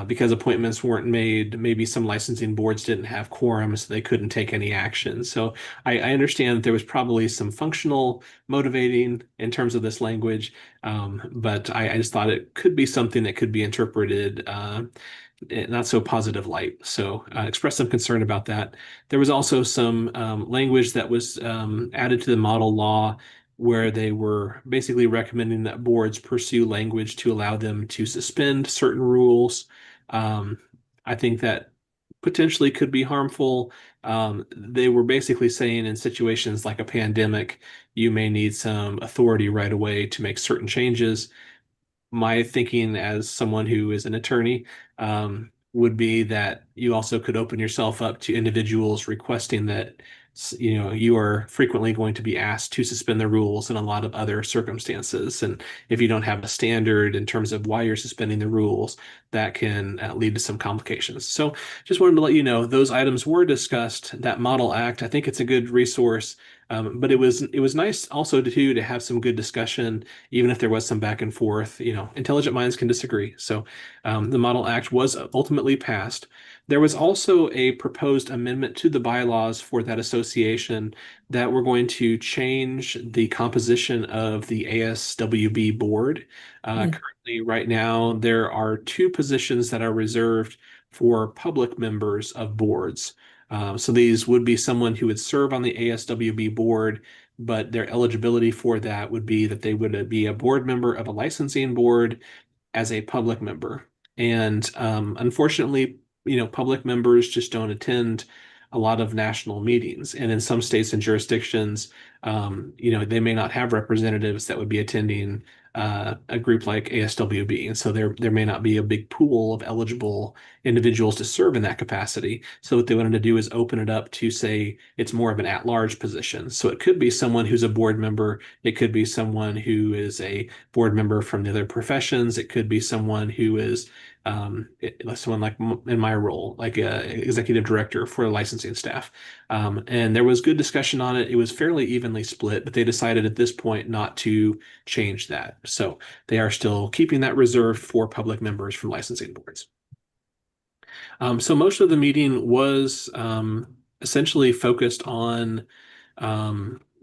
because appointments weren't made, maybe some licensing boards didn't have quorum, so they couldn't take any action. So I understand that there was probably some functional motivating in terms of this language, but I just thought it could be something that could be interpreted not so positive light. So expressed some concern about that. There was also some language that was added to the model law where they were basically recommending that boards pursue language to allow them to suspend certain rules. Um, I think that potentially could be harmful. They were basically saying in situations like a pandemic, you may need some authority right away to make certain changes. My thinking as someone who is an attorney would be that you also could open yourself up to individuals requesting that you are frequently going to be asked to suspend the rules in a lot of other circumstances. And if you don't have a standard in terms of why you're suspending the rules, that can lead to some complications. So just wanted to let you know those items were discussed. That Model Act, I think it's a good resource. But it was nice also to have some good discussion, even if there was some back and forth. Intelligent minds can disagree. So the Model Act was ultimately passed. There was also a proposed amendment to the bylaws for that association that we're going to change the composition of the ASWB board. Currently, right now, there are two positions that are reserved for public members of boards. So these would be someone who would serve on the ASWB board, but their eligibility for that would be that they would be a board member of a licensing board as a public member. And unfortunately, public members just don't attend a lot of national meetings. And in some states and jurisdictions, they may not have representatives that would be attending a group like ASWB. And so there may not be a big pool of eligible individuals to serve in that capacity. So what they wanted to do is open it up to say it's more of an at-large position. So it could be someone who's a board member. It could be someone who is a board member from the other professions. It could be someone who is someone like in my role, like a executive director for the licensing staff. And there was good discussion on it. It was fairly evenly split, but they decided at this point not to change that. So they are still keeping that reserved for public members from licensing boards. So most of the meeting was essentially focused on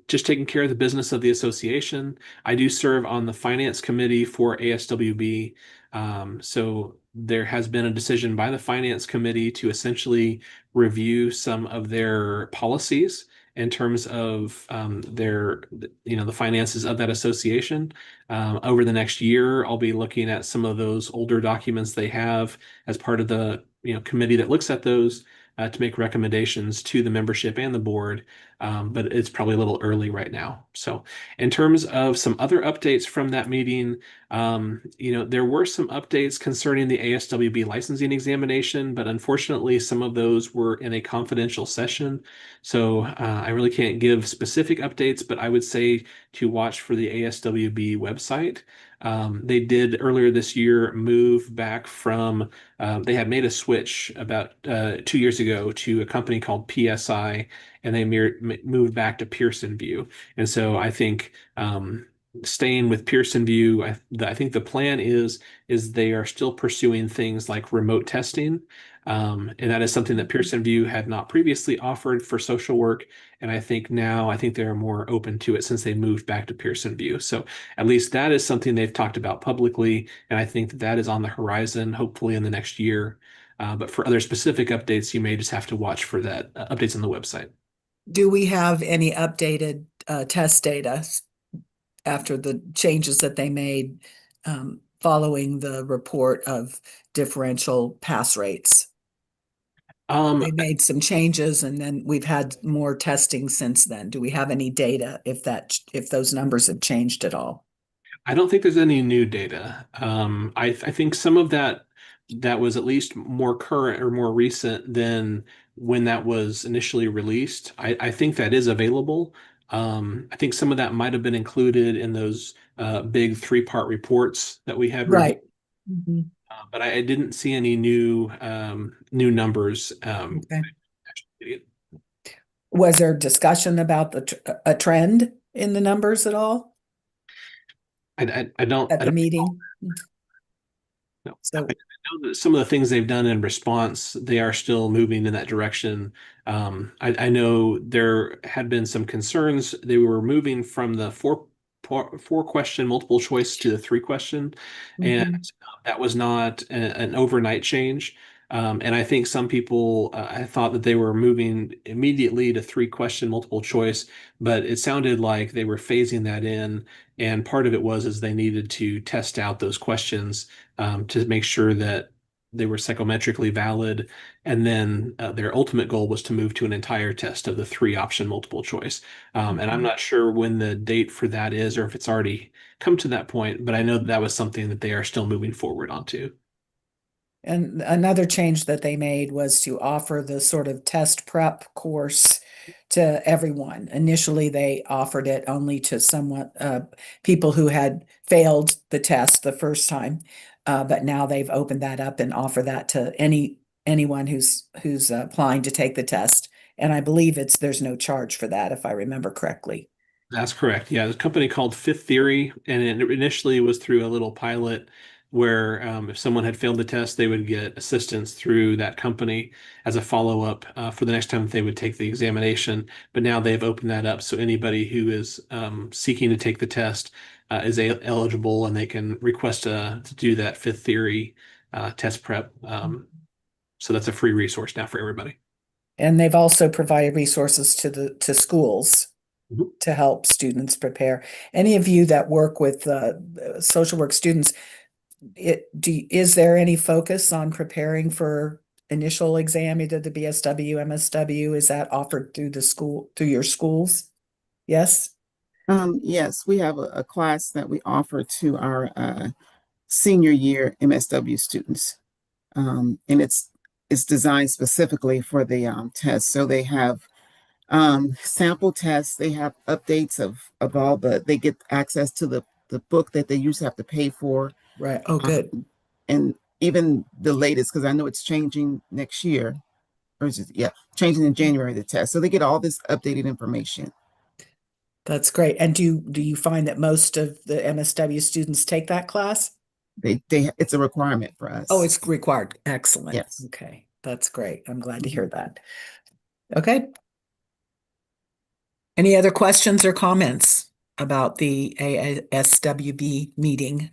just taking care of the business of the association. I do serve on the finance committee for ASWB. So there has been a decision by the finance committee to essentially review some of their policies in terms of the finances of that association. Over the next year, I'll be looking at some of those older documents they have as part of the committee that looks at those to make recommendations to the membership and the board. But it's probably a little early right now. So in terms of some other updates from that meeting, there were some updates concerning the ASWB licensing examination, but unfortunately, some of those were in a confidential session. So I really can't give specific updates, but I would say to watch for the ASWB website. They did earlier this year move back from, they had made a switch about 2 years ago to a company called PSI, and they moved back to Pearson View. And so I think staying with Pearson VUE, I think the plan is they are still pursuing things like remote testing. And that is something that Pearson VUE had not previously offered for social work. And I think now they're more open to it since they moved back to Pearson VUE. So at least that is something they've talked about publicly. And I think that is on the horizon, hopefully in the next year. But for other specific updates, you may just have to watch for that updates on the website. Do we have any updated test data after the changes that they made following the report of differential pass rates? They made some changes and then we've had more testing since then. Do we have any data if those numbers have changed at all? I don't think there's any new data. I think some of that was at least more current or more recent than when that was initially released. I think that is available. I think some of that might have been included in those big three-part reports that we had reviewed. Right. Mhm. But I didn't see any new numbers. Okay. Was there discussion about a trend in the numbers at all I don't at the meeting? know. So, I know that some of the things they've done in response, they are still moving in that direction. I know there had been some concerns. They were moving from the four question multiple choice to the three question, and mhm. that was not an overnight change. And I think some people I thought that they were moving immediately to three question multiple choice, but it sounded like they were phasing that in. And part of it was is they needed to test out those questions to make sure that they were psychometrically valid. And then their ultimate goal was to move to an entire test of the three option multiple choice. And I'm not sure when the date for that is or if it's already come to that point, but I know that was something that they are still moving forward onto. And another change that they made was to offer the sort of test prep course to everyone. Initially, they offered it only to people who had failed the test the first time. But now they've opened that up and offer that to anyone who's applying to take the test. And I believe there's no charge for that, if I remember correctly. That's correct. Yeah, there's a company called Fifth Theory, and it initially was through a little pilot where if someone had failed the test, they would get assistance through that company as a follow-up for the next time that they would take the examination. But now they've opened that up so anybody who is seeking to take the test is eligible, and they can request to do that Fifth Theory test prep. So that's a free resource now for everybody. And they've also provided resources to schools Mhm. to help students prepare. Any of you that work with social work students, is there any focus on preparing for initial exam, either the BSW, MSW? Is that offered through your schools? Yes? Yes, we have a class that we offer to our senior year MSW students. And it's designed specifically for the test. So they have sample tests, they have updates of they get access to the book that they used to have to pay for. Right. Oh, good. And even the latest, because I know it's changing next year, or changing in January, the test. So they get all this updated information. That's great. And do you find that most of the MSW students take that class? It's a requirement for us. Oh, it's required. Excellent. Yes. Okay. That's great. I'm glad to Mhm. hear that. Okay. Any other questions or comments about the ASWB meeting,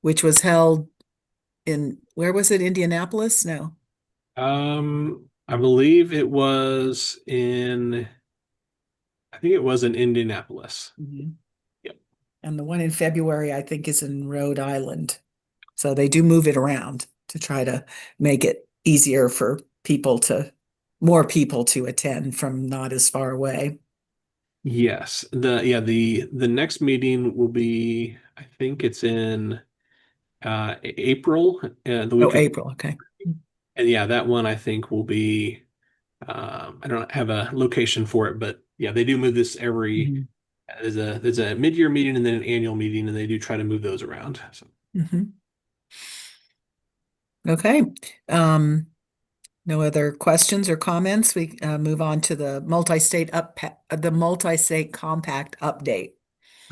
which was held where was it? Indianapolis? No. I believe it was I think it was in Indianapolis. Mhm. Yep. And the one in February, I think, is in Rhode Island. So they do move it around to try to make it easier for more people to attend from not as far away. Yes. The next meeting will be, I think it's in April, the Oh, week of, April. Okay. and yeah, that one I think will be I don't have a location for it, but yeah, they do move this every Mhm. there's a mid-year meeting and then an annual meeting, and they do try to move those around. So Mhm. Okay. No other questions or comments. We move on to the multi-state compact update.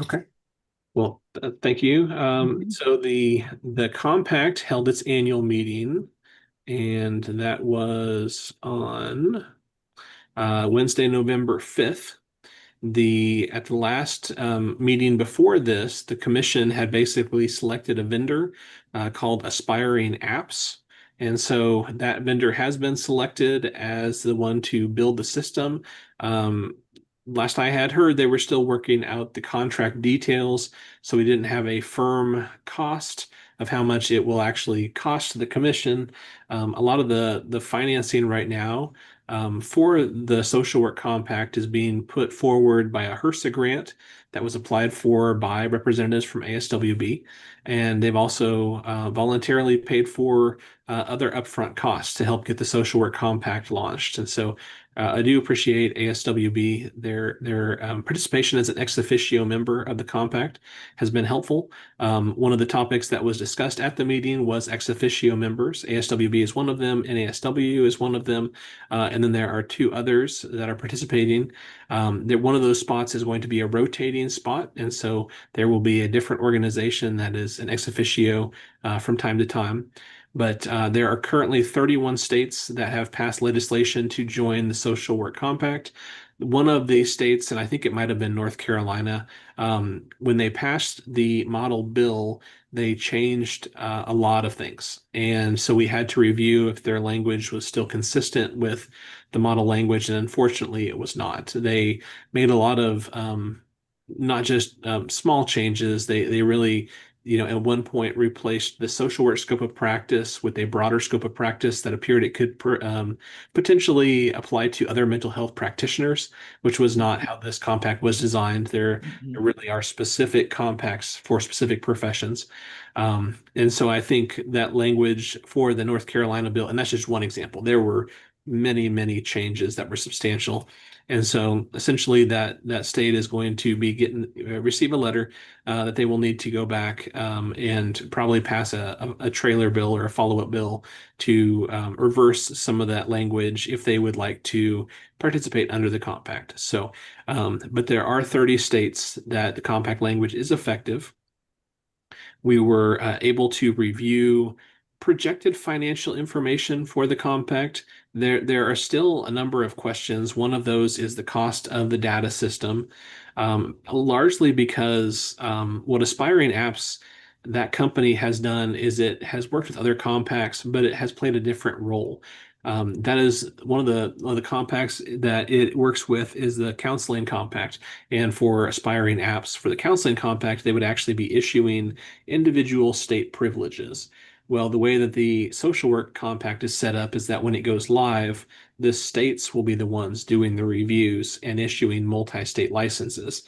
okay. Well, thank you. Mhm. So the compact held its annual meeting, and that was on Wednesday, November 5th. At the last meeting before this, the commission had basically selected a vendor called Aspiring Apps. And so that vendor has been selected as the one to build the system. Um, Last I had heard, they were still working out the contract details, so we didn't have a firm cost of how much it will actually cost the commission. A lot of the financing right now for the social work compact is being put forward by a HRSA grant that was applied for by representatives from ASWB. And they've also voluntarily paid for other upfront costs to help get the social work compact launched. And so I do appreciate ASWB. Their participation as an ex officio member of the compact has been helpful. One of the topics that was discussed at the meeting was ex officio members. ASWB is one of them, and ASW is one of them. And then there are two others that are participating. One of those spots is going to be a rotating spot. And so there will be a different organization that is an ex officio from time to time. But there are currently 31 states that have passed legislation to join the Social Work Compact. One of the states, and I think it might have been North Carolina, when they passed the model bill, they changed a lot of things. And so we had to review if their language was still consistent with the model language. And unfortunately, it was not. They made a lot of not just small changes, they really at one point replaced the social work scope of practice with a broader scope of practice that appeared it could potentially apply to other mental health practitioners, which was not how this compact was designed. There Mhm. really are specific compacts for specific professions. And so I think that language for the North Carolina bill, and that's just one example, there were many, many changes that were substantial. And so essentially that state is going to be receive a letter that they will need to go back and probably pass a trailer bill or a follow-up bill to reverse some of that language if they would like to participate under the compact. So, but there are 30 states that the compact language is effective. We were able to review projected financial information for the compact. There are still a number of questions. One of those is the cost of the data system, largely because what Aspiring Apps, that company has done is it has worked with other compacts, but it has played a different role. That is one of the compacts that it works with is the counseling compact. And for Aspiring Apps, for the counseling compact, they would actually be issuing individual state privileges. Well, the way that the social work compact is set up is that when it goes live, the states will be the ones doing the reviews and issuing multi-state licenses.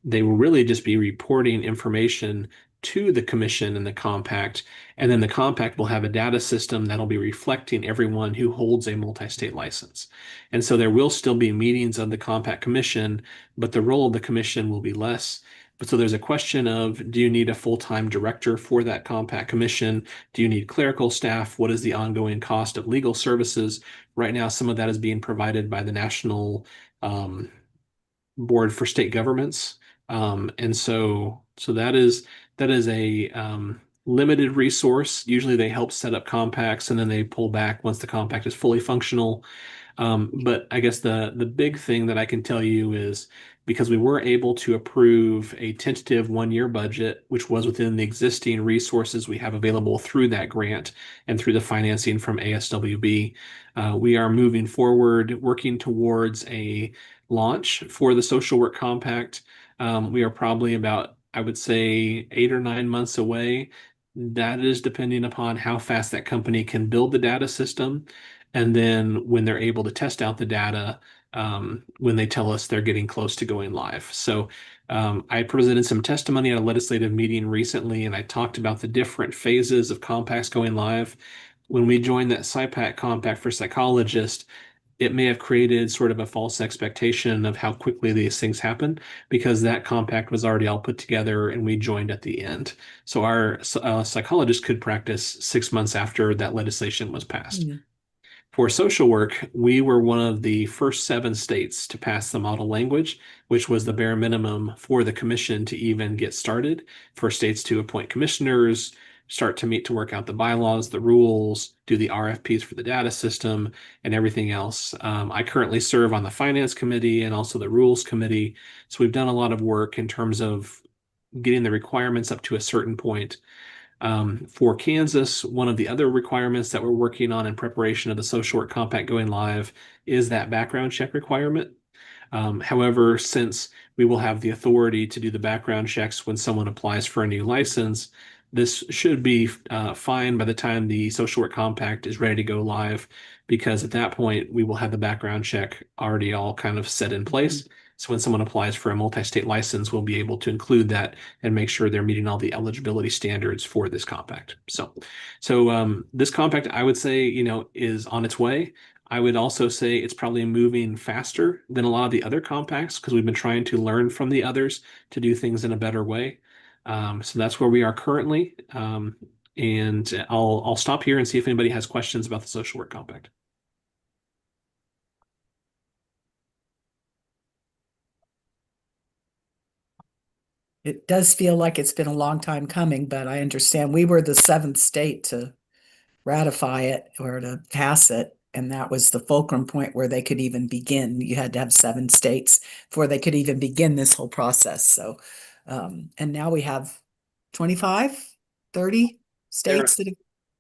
They will really just be reporting information to the commission and the compact, and then the compact will have a data system that'll be reflecting everyone who holds a multi-state license. And so there will still be meetings of the compact commission, but the role of the commission will be less. But so there's a question of, do you need a full-time director for that compact commission? Do you need clerical staff? What is the ongoing cost of legal services? Right now, some of that is being provided by the National Board for State Governments. And so that is a limited resource. Usually they help set up compacts and then they pull back once the compact is fully functional. But I guess the big thing that I can tell you is because we were able to approve a tentative 1 year budget, which was within the existing resources we have available through that grant and through the financing from ASWB, we are moving forward, working towards a launch for the social work compact. We are probably about, I would say, 8 or 9 months away. That is depending upon how fast that company can build the data system. And then when they're able to test out the data, when they tell us they're getting close to going live. So I presented some testimony at a legislative meeting recently, and I talked about the different phases of compacts going live. When we joined that SIPAC compact for psychologists, it may have created sort of a false expectation of how quickly these things happen because that compact was already all put together and we joined at the end. So our psychologists could practice 6 months after that legislation was passed. Mhm. For social work, we were one of the first 7 states to pass the model language, which was the bare minimum for the commission to even get started, for states to appoint commissioners, start to meet to work out the bylaws, the rules, do the RFPs for the data system, and everything else. I currently serve on the finance committee and also the rules committee. So we've done a lot of work in terms of getting the requirements up to a certain point. For Kansas, one of the other requirements that we're working on in preparation of the social work compact going live is that background check requirement. However, since we will have the authority to do the background checks when someone applies for a new license, this should be fine by the time the social work compact is ready to go live, because at that point we will have the background check already all kind of set in place. So when someone applies for a multi-state license, we'll be able to include that and make sure they're meeting all the eligibility standards for this compact. So this compact, I would say, is on its way. I would also say it's probably moving faster than a lot of the other compacts because we've been trying to learn from the others to do things in a better way. So that's where we are currently. And I'll stop here and see if anybody has questions about the social work compact. It does feel like it's been a long time coming, but I understand we were the 7th state to ratify it or to pass it. And that was the fulcrum point where they could even begin. You had to have 7 states before they could even begin this whole process. So, and now we have 25, 30 states that have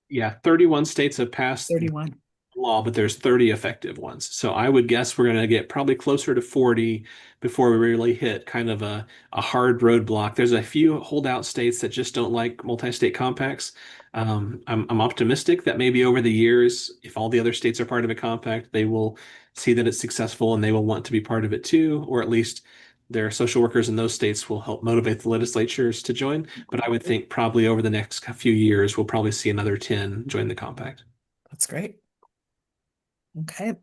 Yeah, 31 states have passed 31. law, but there's 30 effective ones. So I would guess we're going to get probably closer to 40 before we really hit kind of a hard roadblock. There's a few holdout states that just don't like multi-state compacts. I'm optimistic that maybe over the years, if all the other states are part of a compact, they will see that it's successful and they will want to be part of it too, or at least their social workers in those states will help motivate the legislatures to join. But I would think probably over the next few years, we'll probably see another 10 join the compact. That's great. Okay.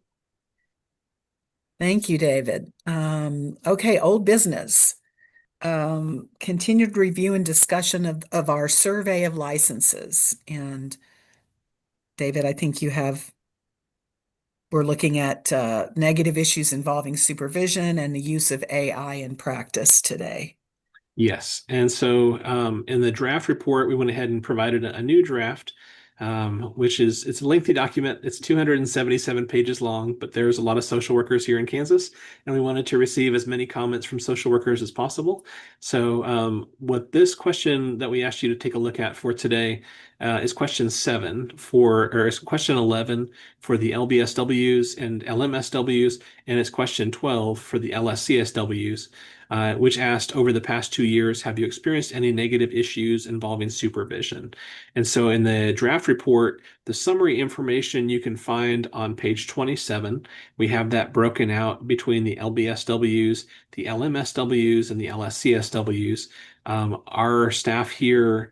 Thank you, David. Okay, old business. Continued review and discussion of our survey of licenses. And David, I think we're looking at negative issues involving supervision and the use of AI in practice today. Yes. And so in the draft report, we went ahead and provided a new draft, which it's a lengthy document. It's 277 pages long, but there's a lot of social workers here in Kansas, and we wanted to receive as many comments from social workers as possible. So what this question that we asked you to take a look at for today is question 7 or is question 11 for the LBSWs and LMSWs, and it's question 12 for the LSCSWs. Which asked, over the past 2 years, have you experienced any negative issues involving supervision? And so in the draft report, the summary information you can find on page 27. We have that broken out between the LBSWs, the LMSWs, and the LSCSWs. Our staff here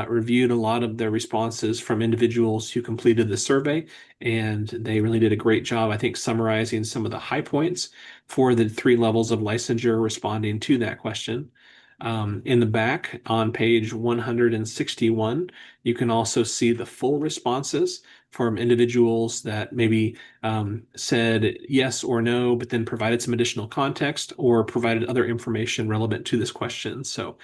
reviewed a lot of the responses from individuals who completed the survey, and they really did a great job, I think, summarizing some of the high points for the 3 levels of licensure responding to that question. In the back on page 161, you can also see the full responses from individuals that maybe said yes or no, but then provided some additional context or provided other information relevant to this question. So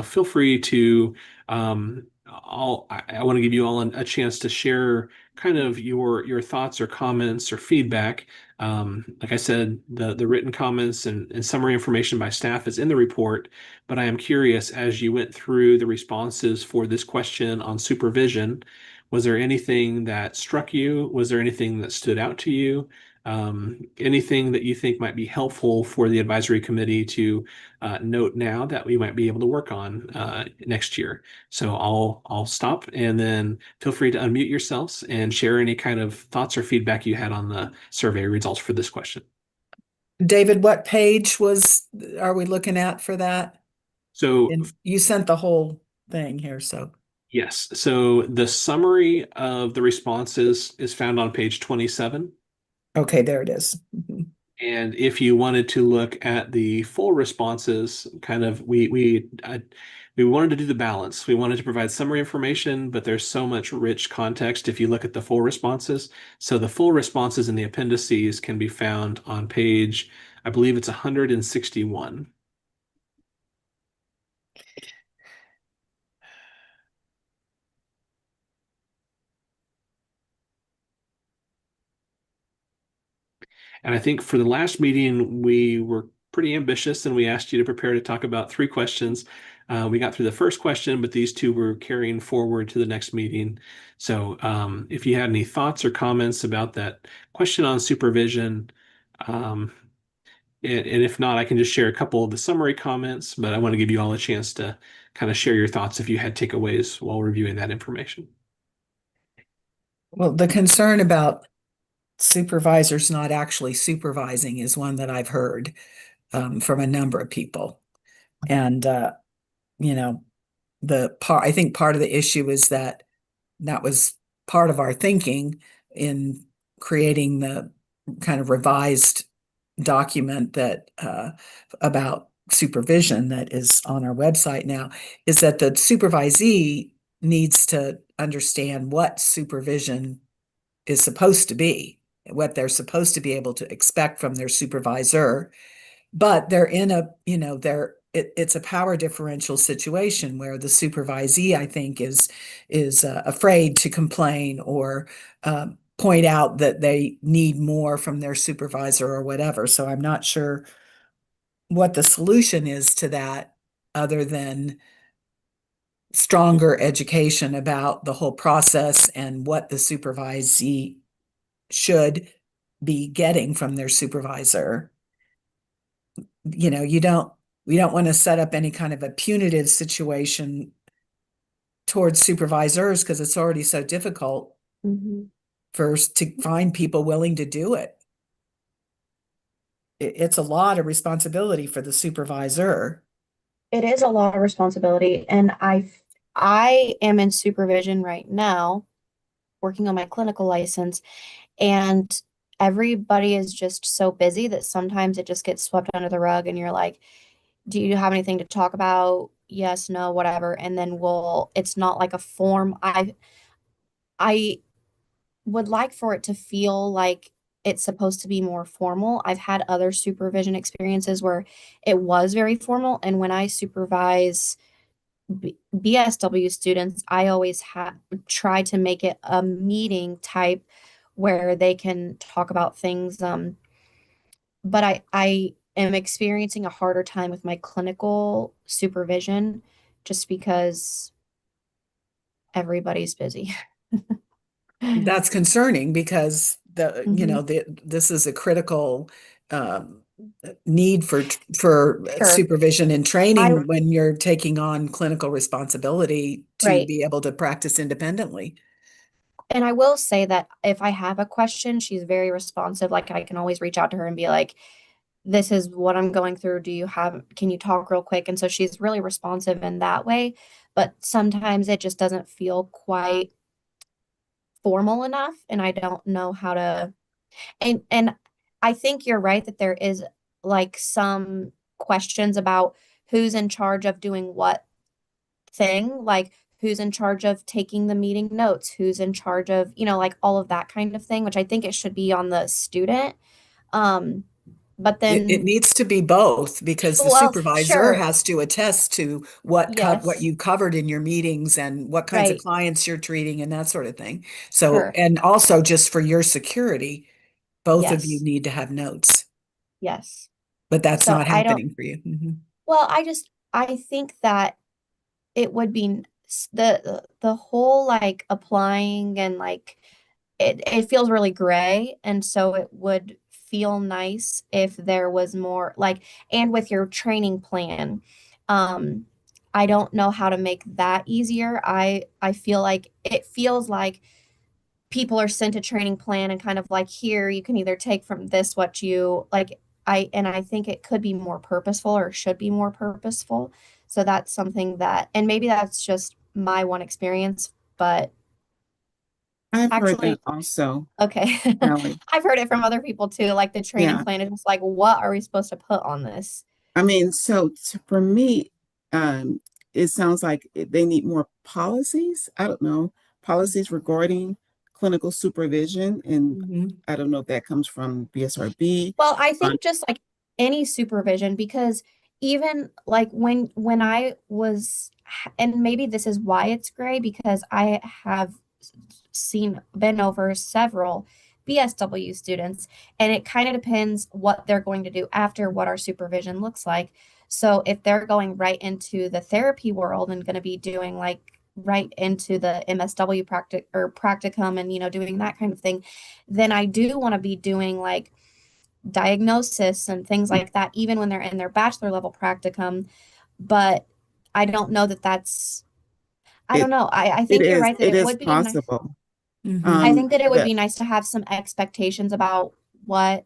feel free to, I want to give you all a chance to share kind of your thoughts or comments or feedback. Like I said, the written comments and summary information by staff is in the report, but I am curious, as you went through the responses for this question on supervision, was there anything that struck you? Was there anything that stood out to you? Anything that you think might be helpful for the advisory committee to note now that we might be able to work on next year? So I'll stop, and then feel free to unmute yourselves and share any kind of thoughts or feedback you had on the survey results for this question. David, what page are we looking at for that? So And you sent the whole thing here, so. yes, so the summary of the responses is found on page 27. Okay, there it is. Mhm. And if you wanted to look at the full responses, kind of we we wanted to do the balance. We wanted to provide summary information, but there's so much rich context if you look at the full responses. So the full responses in the appendices can be found on page, I believe it's 161. And I think for the last meeting, we were pretty ambitious and we asked you to prepare to talk about 3 questions. We got through the first question, but these 2 were carrying forward to the next meeting. So if you had any thoughts or comments about that question on supervision, and if not, I can just share a couple of the summary comments, but I want to give you all a chance to kind of share your thoughts if you had takeaways while reviewing that information. Well, the concern about supervisors not actually supervising is one that I've heard from a number of people. And, you know, I think part of the issue is that was part of our thinking in creating the kind of revised document that about supervision that is on our website now, is that the supervisee needs to understand what supervision is supposed to be, what they're supposed to be able to expect from their supervisor. But they're in a, it's a power differential situation where the supervisee, I think, is afraid to complain or point out that they need more from their supervisor or whatever. So I'm not sure what the solution is to that, other than stronger education about the whole process and what the supervisee should be getting from their supervisor. We don't want to set up any kind of a punitive situation towards supervisors because it's already so difficult to find people willing to do it. It's a lot of responsibility for the supervisor. It is a lot of responsibility, and I am in supervision right now, working on my clinical license, and everybody is just so busy that sometimes it just gets swept under the rug, and you're like, do you have anything to talk about? Yes, no, whatever. And then it's not like a form. I would like for it to feel like it's supposed to be more formal. I've had other supervision experiences where it was very formal. And when I supervise BSW students, I always try to make it a meeting type where they can talk about things. But I am experiencing a harder time with my clinical supervision just because everybody's busy. That's concerning because Mhm. this is a critical need for Sure. supervision and training I when you're taking on clinical responsibility to Right. be able to practice independently. And I will say that if I have a question, she's very responsive. Like I can always reach out to her and be like, this is what I'm going through. Can you talk real quick? And so she's really responsive in that way. But sometimes it just doesn't feel quite formal enough. And I don't know how to, and I think you're right that there is like some questions about who's in charge of doing what thing, like who's in charge of taking the meeting notes, who's in charge of, like all of that kind of thing, which I think it should be on the student. But It then, needs to be both because the well, supervisor sure. has to attest to what Yes. you covered in your meetings and what kinds of Right. clients you're treating and that sort of thing. So, Sure. and also just for your security, both of you Yes. need to have notes, Yes. but that's So not I don't, happening for you. Mhm. well, I think that it would be the whole like applying and like it feels really gray, and so it would feel nice if there was more like, and with your training plan, um I don't know how to make that easier. I feel like it feels like people are sent a training plan and kind of like, here you can either take from this what you like. I think it could be more purposeful or should be more purposeful. So that's something that, and maybe that's just my one experience, but I've heard that actually, also, okay. Allie. I've heard it from other people too. Like the training Yeah. plan is just like, what are we supposed to put on this? I mean, so for me, it sounds like they need more policies. I don't know, policies regarding clinical supervision. And Mhm. I don't know if that comes from BSRB. Well, I think just like any supervision, because even like when I was, and maybe this is why it's gray, because I have been over several BSW students, and it kind of depends what they're going to do after, what our supervision looks like. So if they're going right into the therapy world and going to be doing like right into the MSW practicum and doing that kind of thing, then I do want to be doing like diagnosis and things like that, even when they're in their bachelor level practicum. But I don't know that that's, I don't It know. I think you're right that it it is would be nice. possible. Mhm. I think that it would That be nice to have some expectations about what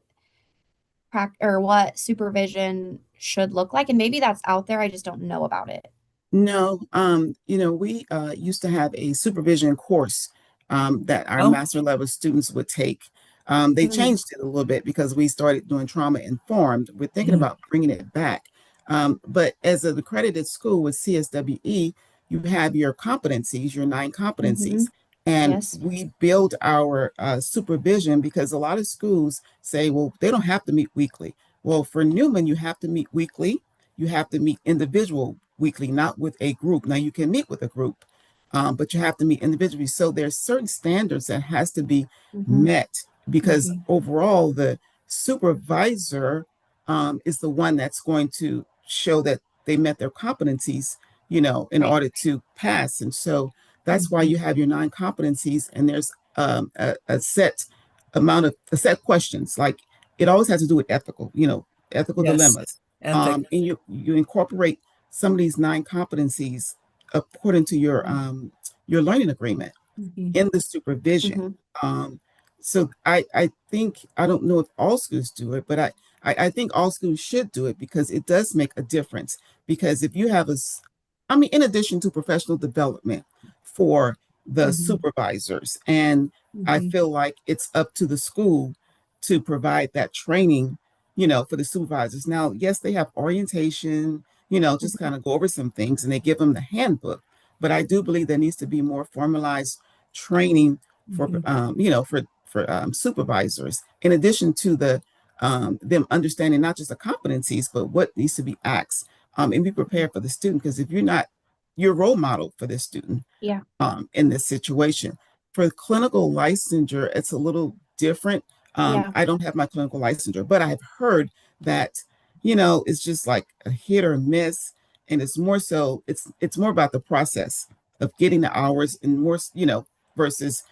or what supervision should look like. And maybe that's out there. I just don't know about it. No, we used to have a supervision course that our Oh. master level students would take. They Mm, changed it a little bit because we started doing trauma informed. We're thinking Mhm. about bringing it back. But as an accredited school with CSWE, you have your competencies, your 9 competencies. hmm. And Yes. we build our supervision because a lot of schools say, well, they don't have to meet weekly. Well, for Newman, you have to meet weekly. You have to meet individual weekly, not with a group. Now you can meet with a group, but you have to meet individually. So there's certain standards that has to be Hmm. met because Mhm. overall the supervisor is the one that's going to show that they met their competencies, in Right. order to pass. And so that's why Mhm. you have your 9 competencies, and there's a set questions. Like it always has to do with ethical Yes. dilemmas. Ethic. And you incorporate some of these 9 competencies according to your learning agreement Mhm. in the supervision. Hmm. Um, so I think I don't know if all schools do it, but I think all schools should do it because it does make a difference. Because if you have I mean, in addition to professional development for the Mhm. supervisors, and I Mhm. feel like it's up to the school to provide that training, for the supervisors. Now, yes, they have orientation, just kind of go over some things, and they give them the handbook. But I do believe there needs to be more formalized training for Mhm. supervisors, in addition to them understanding not just the competencies, but what needs to be asked, and be prepared for the student. Because if you're not, you're a role model for this student Yeah. in this situation. For clinical licensure, it's a little different. Yeah. I don't have my clinical licensure, but I have heard that, it's just like a hit or miss. And it's more so, it's more about the process of getting the hours and more, versus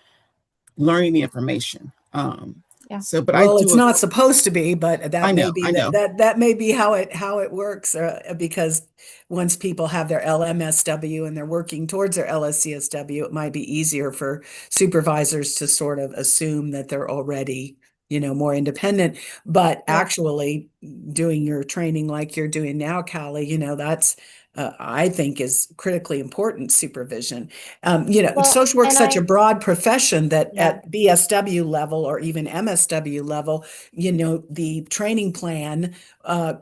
learning the information. Yeah. But I Well, it's do, not supposed to be, but that may be I know. that may be how it works. Because once people have their LMSW and they're working towards their LSCSW, it might be easier for supervisors to sort of assume that they're already, more independent. But Yeah. actually, doing your training like you're doing now, Callie, that's I think is critically important supervision. Well, Social work's and such a broad profession that yeah. at BSW level or even MSW level, the training plan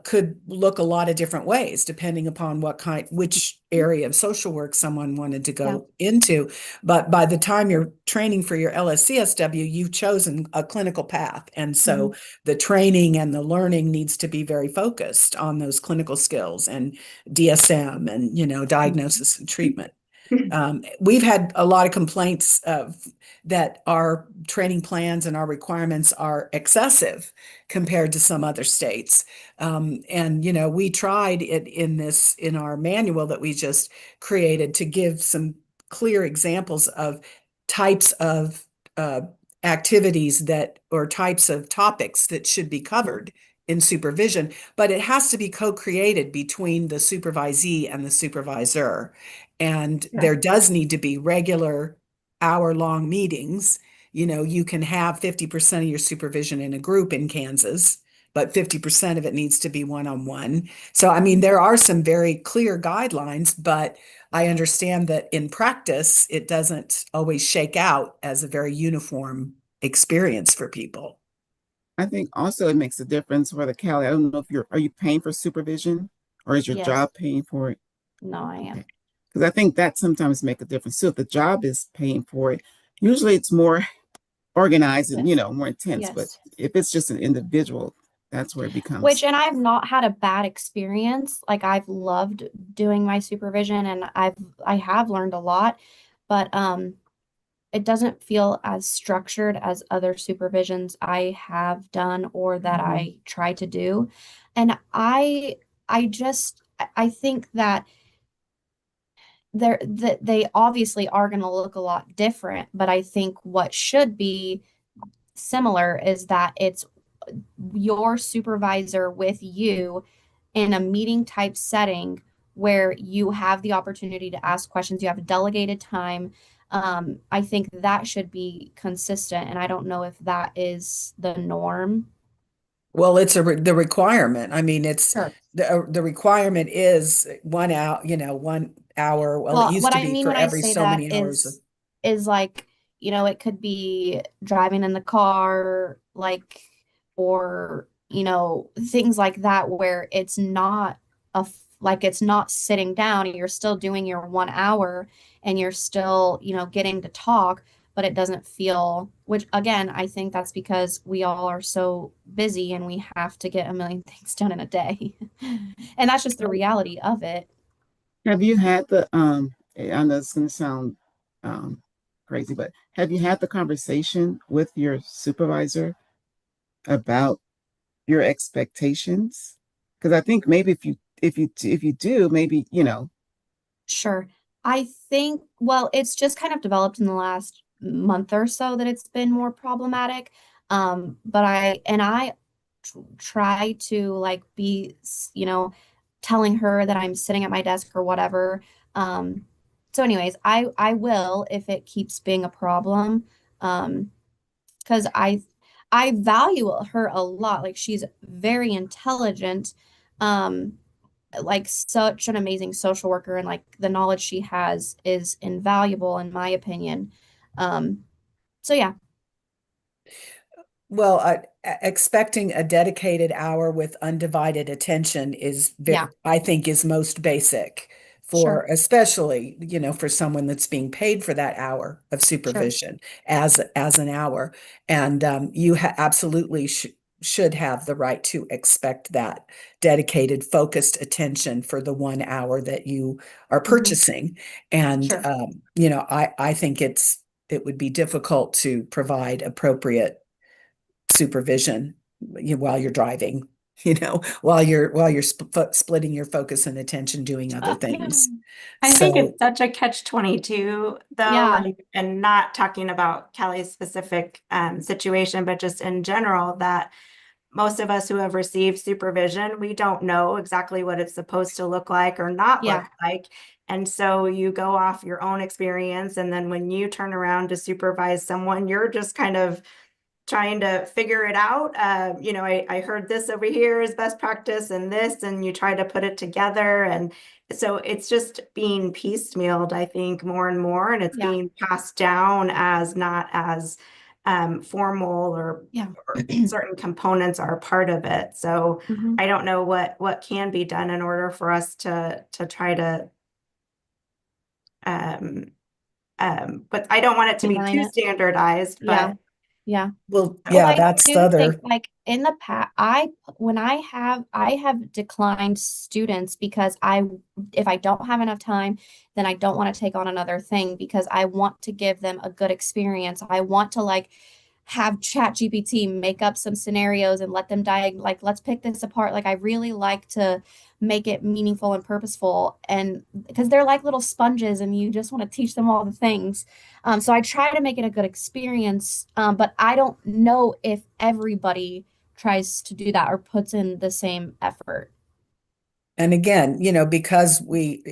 could look a lot of different ways depending upon which area of social work someone wanted to Yeah. go into. But by the time you're training for your LSCSW, you've chosen a clinical path. And Hmm. so the training and the learning needs to be very focused on those clinical skills and DSM and, diagnosis and treatment. We've had a lot of complaints that our training plans and our requirements are excessive compared to some other states. And we tried it in our manual that we just created to give some clear examples of types of uh, activities or types of topics that should be covered in supervision, but it has to be co-created between the supervisee and the supervisor. And Yeah. there does need to be regular hour-long meetings. You can have 50% of your supervision in a group in Kansas, but 50% of it needs to be one-on-one. So, I mean, there are some very clear guidelines, but I understand that in practice, it doesn't always shake out as a very uniform experience for people. I think also it makes a difference for the Cali. I don't know if are you paying for supervision or is your Yes. job paying for it? No, I Okay. am. Because I think that sometimes make a difference too. If the job is paying for it, usually it's more organized and, Yes. more intense. But Yes. if it's just an individual, that's where it Which, becomes. and I've not had a bad experience. Like I've loved doing my supervision and I have learned a lot, but it doesn't feel as structured as other supervisions I have done or that I try to do. And I think that they obviously are going to look a lot different, but I think what should be similar is that it's your supervisor with you in a meeting type setting where you have the opportunity to ask questions, you have delegated time. I think that should be consistent, and I don't know if that is the norm. Well, it's the requirement. I mean, it's Sure. the requirement is 1 hour, 1 hour. Well, it Well, used what to I be mean for when I every say so that many hours. is like, it could be driving in the car, like, or, things like that where it's not like it's not sitting down, you're still doing your 1 hour and you're still, getting to talk, but it doesn't feel, which again, I think that's because we all are so busy and we have to get a million things done in a day. And that's just the reality of it. Have you had I know it's going to sound um, crazy, but have you had the conversation with your supervisor about your expectations? Because I think maybe if you do, maybe, Sure. I think, well, it's just kind of developed in the last month or so that it's been more problematic. But I try to like be, telling her that I'm sitting at my desk or whatever. So anyways, I will if it keeps being a problem. Because I value her a lot. Like she's very intelligent. Um, like such an amazing social worker and like the knowledge she has is invaluable in my opinion. So yeah, Well, expecting a dedicated hour with undivided attention is, yeah, I think, is most basic for, sure, especially, for someone that's being paid for that hour of sure. supervision as an hour. And you absolutely should have the right to expect that dedicated, focused attention for the 1 hour that you are Hmm. purchasing. And, Sure. I think it would be difficult to provide appropriate supervision, while you're driving, while you're splitting your focus and attention doing other Yeah. things. I think So, it's such a catch-22 though, Yeah, like, and not talking about Kelly's specific situation, but just in general, that most of us who have received supervision, we don't know exactly what it's supposed to look like or not look yeah, like. And so you go off your own experience, and then when you turn around to supervise someone, you're just kind of trying to figure it out. I heard this over here is best practice and this, and you try to put it together. And so it's just being piecemealed, I think, more and more, and it's yeah, being passed down as not as formal yeah. or certain components are a part of it. So Hmm. I don't know what can be done in order for us to try to um but I don't want it to be Combine too it. standardized, Yeah, but yeah. well, Well, yeah, I that's the do think other. like in the past, when I have declined students because if I don't have enough time, then I don't want to take on another thing because I want to give them a good experience. I want to like have Chat GPT make up some scenarios and let them like let's pick this apart. Like I really like to make it meaningful and purposeful and because they're like little sponges and you just want to teach them all the things. So I try to make it a good experience, but I don't know if everybody tries to do that or puts in the same effort. And again, because we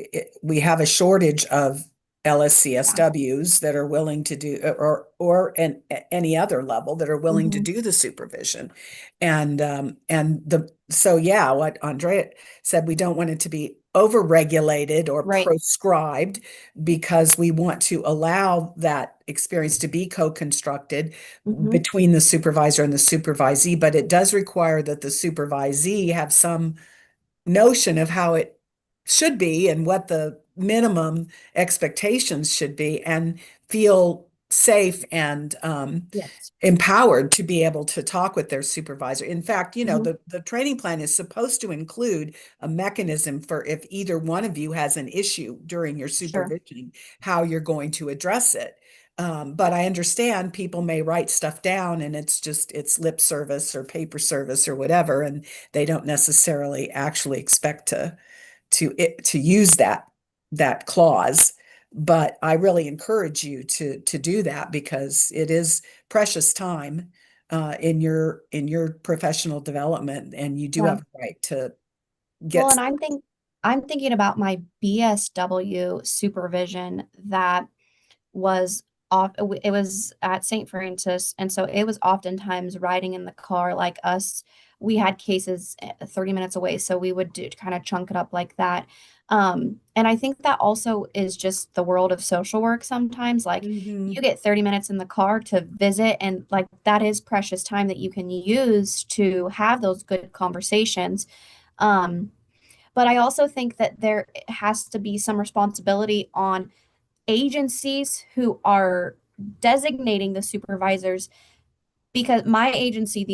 have a shortage of Yeah. LSCSWs that are willing to do, or any other level that are willing to Hmm. do the supervision. So yeah, what Andrea said, we don't want it to be overregulated or Right. proscribed because we want to allow that experience to be co-constructed Hmm. between the supervisor and the supervisee, but it does require that the supervisee have some notion of how it should be and what minimum expectations should be, and feel safe and Yes. empowered to be able to talk with their supervisor. In fact, Mhm. the training plan is supposed to include a mechanism for if either one of you has an issue during your Sure. supervision, how you're going to address it. But I understand people may write stuff down and it's lip service or paper service or whatever, and they don't necessarily actually expect to use that clause. But I really encourage you to do that, because it is precious time in your professional development, and you do Yeah. have a right to Well, get. and I'm thinking about my BSW supervision that was off it was at St. Francis, and so it was oftentimes riding in the car like us. We had cases 30 minutes away, so we would do kind of chunk it up like that. And I think that also is just the world of social work sometimes. Like Mhm. you get 30 minutes in the car to visit, and like that is precious time that you can use to have those good conversations. Um, but I also think that there has to be some responsibility on agencies who are designating the supervisors, because my agency,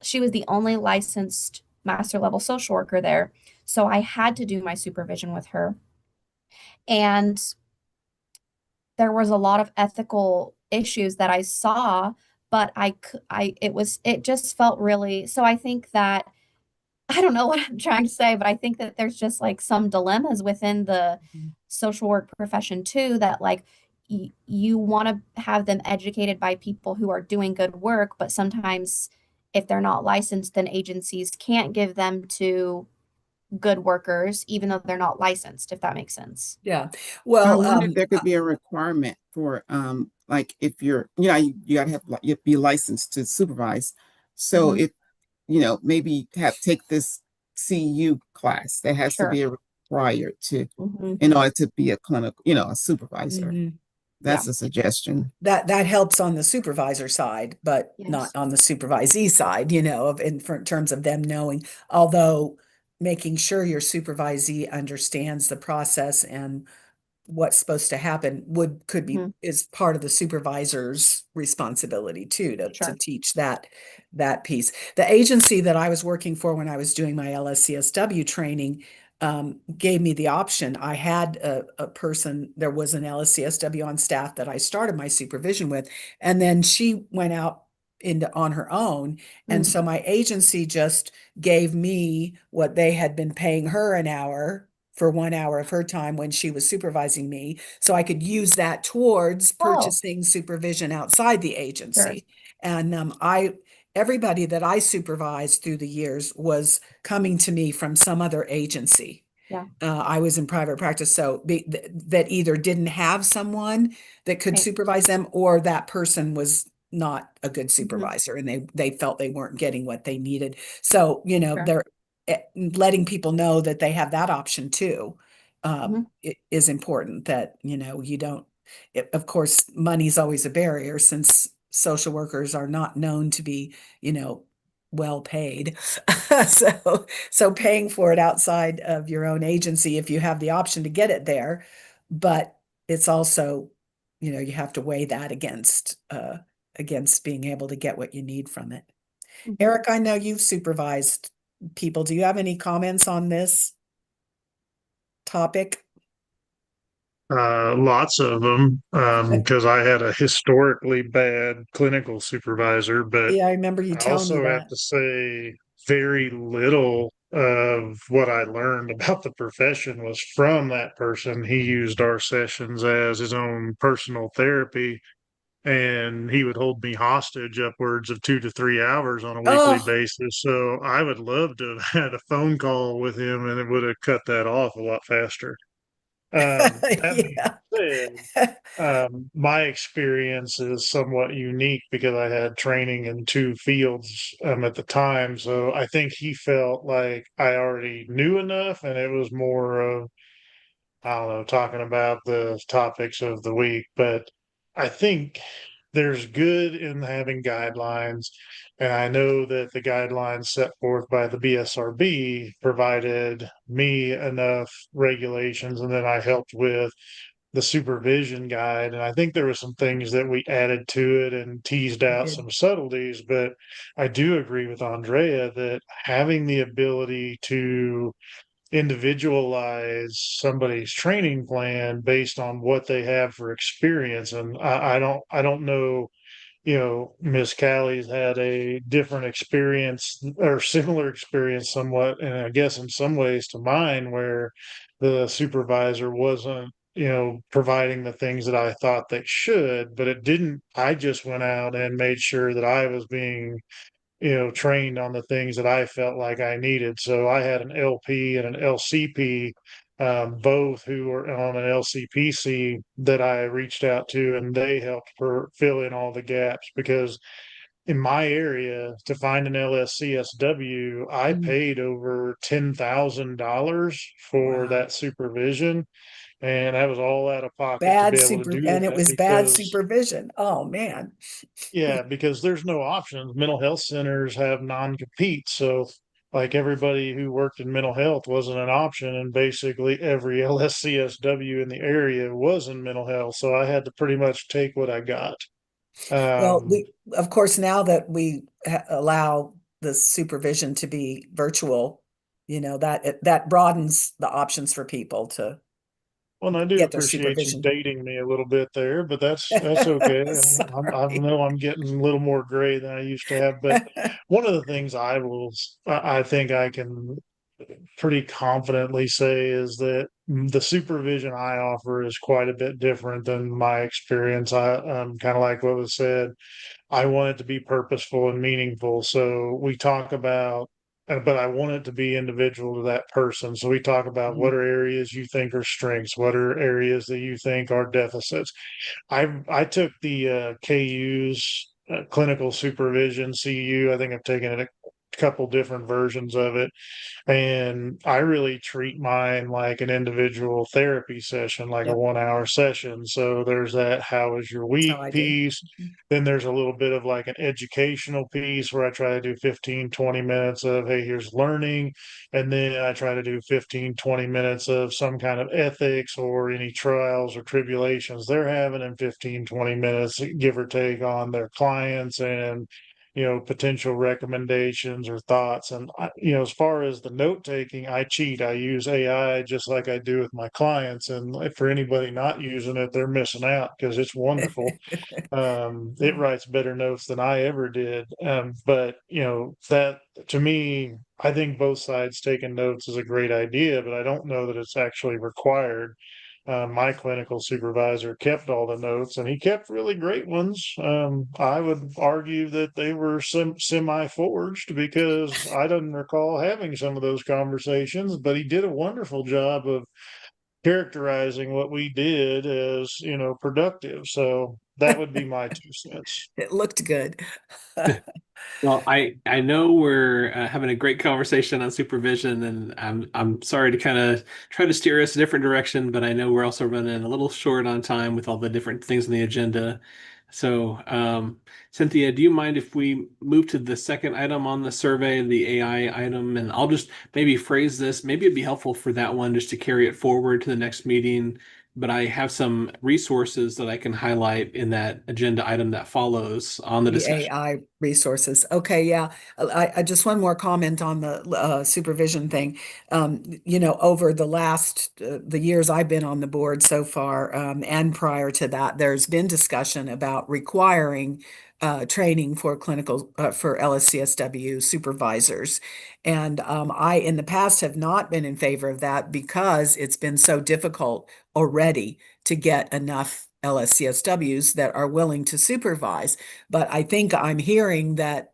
she was the only licensed master level social worker there. So I had to do my supervision with her. And there was a lot of ethical issues that I saw, but it just felt really, so I think that I don't know what I'm trying to say, but I think that there's just like some dilemmas within the social work profession too, that like you want to have them educated by people who are doing good work, but sometimes if they're not licensed, then agencies can't give them to good workers, even though they're not licensed, if that makes sense. Yeah. I Well, wonder if there could be a requirement for, like if you're, you gotta have, you be licensed to supervise. So mhm. if, maybe take this CU class that has to Sure. be required Hmm. in order to be a clinical, a supervisor. Mhm. Yeah. That's a suggestion. That helps on the supervisor side, but not Yes. on the supervisee side, in terms of them knowing, although making sure your supervisee understands the process and what's supposed to happen could be Hmm. is part of the supervisor's responsibility too, to Sure. teach that piece. The agency that I was working for when I was doing my LSCSW training gave me the option. I had a person, there was an LSCSW on staff that I started my supervision with, and then she went out into on her own. And Mm. so my agency just gave me what they had been paying her an hour for 1 hour of her time when she was supervising me. So I could use that towards Oh, purchasing supervision outside the sure. agency. And everybody that I supervised through the years was coming to me from some other agency. Yeah. I was in private practice, so that either didn't have someone that could Right. supervise them, or that person was not a good Hmm. supervisor, and they felt they weren't getting what they needed. So, Sure. they're letting people know that they have that option too. Hmm. It is important that, you don't, of course, money's always a barrier, since social workers are not known to be, well paid. So paying for it outside of your own agency, if you have the option to get it there, but it's also, you have to weigh that against being able to get what you need from it. Hmm. Eric, I know you've supervised people. Do you have any comments on this topic? Lots of them, because I had a historically bad clinical supervisor, but Yeah, I remember you I telling me also have that. to say very little of what I learned about the profession was from that person. He used our sessions as his own personal therapy, and he would hold me hostage upwards of 2 to 3 hours on a weekly Oh, basis. So I would love to have had a phone call with him, and it would have cut that off a lot faster. That being yeah. said, my experience is somewhat unique because I had training in two fields at the time. So I think he felt like I already knew enough, and it was more of, I don't know, talking about the topics of the week. But I think there's good in having guidelines. And I know that the guidelines set forth by the BSRB provided me enough regulations, and then I helped with the supervision guide. And I think there were some things that we added to it and teased out some subtleties. But I do agree with Andrea that having the ability to individualize somebody's training plan based on what they have for experience. And I don't know, Miss Callie's had a different experience or similar experience somewhat, and I guess in some ways to mine, where the supervisor wasn't, providing the things that I thought they should, but it didn't. I just went out and made sure that I was being, trained on the things that I felt like I needed. So I had an LP and an LCP, both who were on an LCPC that I reached out to, and they helped fill in all the gaps because in my area to find an LSCSW, I paid over $10,000 for Wow. that supervision. And that was all out of pocket to Bad be able to super, do and it that was bad because supervision. Oh, man. yeah, because there's no options. Mental health centers have non-compete. So like everybody who worked in mental health wasn't an option. And basically every LSCSW in the area was in mental health. So I had to pretty much take what I got. Well, Um, of course, now that we allow the supervision to be virtual, that broadens the options for people to well, and I do get their appreciate you supervision. dating me a little bit there, but that's okay. I Sorry. know I'm getting a little more gray than I used to have. But one of the things I think I can pretty confidently say is that the supervision I offer is quite a bit different than my experience. Kind of like what was said. I want it to be purposeful and meaningful. So we talk about, but I want it to be individual to that person. So we talk about what are areas you think are strengths, what are areas that you think are deficits. I took the KU's clinical supervision CU. I think I've taken a couple different versions of it, and I really treat mine like an individual therapy session, like a Yep, 1 hour session. So there's that how was your that's week how I do. piece. Then there's a little bit of like an educational piece where I try to do 15, 20 minutes of, hey, here's learning. And then I try to do 15, 20 minutes of some kind of ethics or any trials or tribulations they're having in 15, 20 minutes, give or take on their clients and potential recommendations or thoughts. And as far as the note taking, I cheat. I use AI just like I do with my clients. And for anybody not using it, they're missing out because it's wonderful. It writes better notes than I ever did. But that to me, I think both sides taking notes is a great idea, but I don't know that it's actually required. My clinical supervisor kept all the notes and he kept really great ones. I would argue that they were semi-forged because I didn't recall having some of those conversations, but he did a wonderful job of characterizing what we did as, productive. So that would be my 2 cents. It looked good. Well, I know we're having a great conversation on supervision, and I'm sorry to kind of try to steer us a different direction, but I know we're also running a little short on time with all the different things on the agenda. So, Cynthia, do you mind if we move to the second item on the survey, the AI item? And I'll just maybe phrase this. Maybe it'd be helpful for that one just to carry it forward to the next meeting. But I have some resources that I can highlight in that agenda item that follows on the The discussion. AI resources. Okay, yeah. I just one more comment on the supervision thing. Over the years I've been on the board so far, and prior to that, there's been discussion about requiring training for for LSCSW supervisors. And I, in the past, have not been in favor of that because it's been so difficult already to get enough LSCSWs that are willing to supervise. But I think I'm hearing that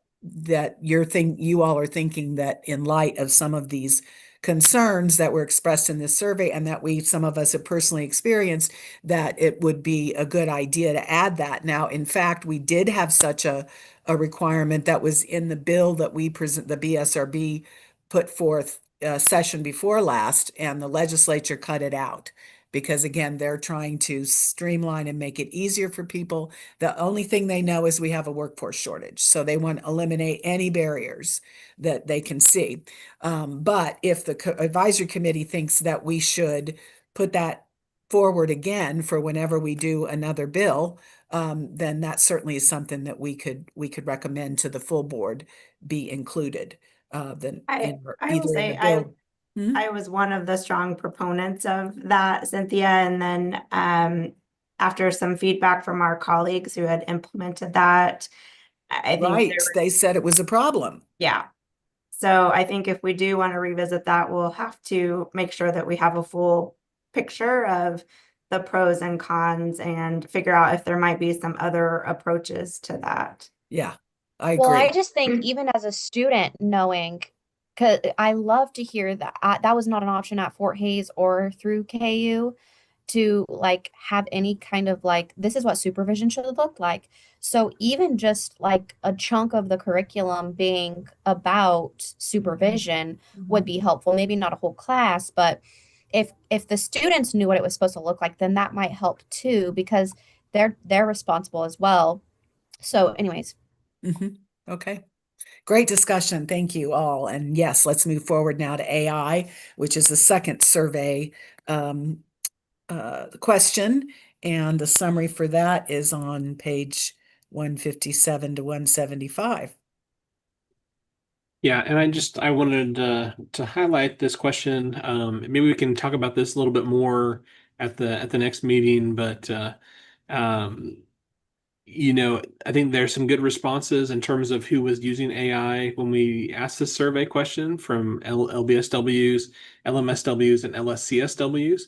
you all are thinking that in light of some of these concerns that were expressed in this survey and that some of us have personally experienced, that it would be a good idea to add that. Now, in fact, we did have such a requirement that was in the bill that the BSRB put forth session before last, and the legislature cut it out. because again, they're trying to streamline and make it easier for people. The only thing they know is we have a workforce shortage, so they want to eliminate any barriers that they can see. But if the advisory committee thinks that we should put that forward again for whenever we do another bill, then that certainly is something that we could recommend to the full board be included. Then I will either in the say bill. I was one of the strong proponents of that, Cynthia, and then after some feedback from our colleagues who had implemented that, I think Right, they said it was a problem. yeah. So I think if we do want to revisit that, we'll have to make sure that we have a full picture of the pros and cons and figure out if there might be some other approaches to that. Yeah, I Well, I agree. just think even as a student, knowing, because I love to hear that that was not an option at Fort Hayes or through KU to like have any kind of like, this is what supervision should look like. So even just like a chunk of the curriculum being about supervision would be helpful. Maybe not a whole class, but if the students knew what it was supposed to look like, then that might help too, because they're responsible as well. So anyways. Mhm. Okay. Great discussion. Thank you all. And yes, let's move forward now to AI, which is the second survey question. And the summary for that is on page 157 to 175. Yeah, and I wanted to highlight this question. Maybe we can talk about this a little bit more at the next meeting, but um, I think there's some good responses in terms of who was using AI when we asked this survey question from LBSWs, LMSWs, and LSCSWs.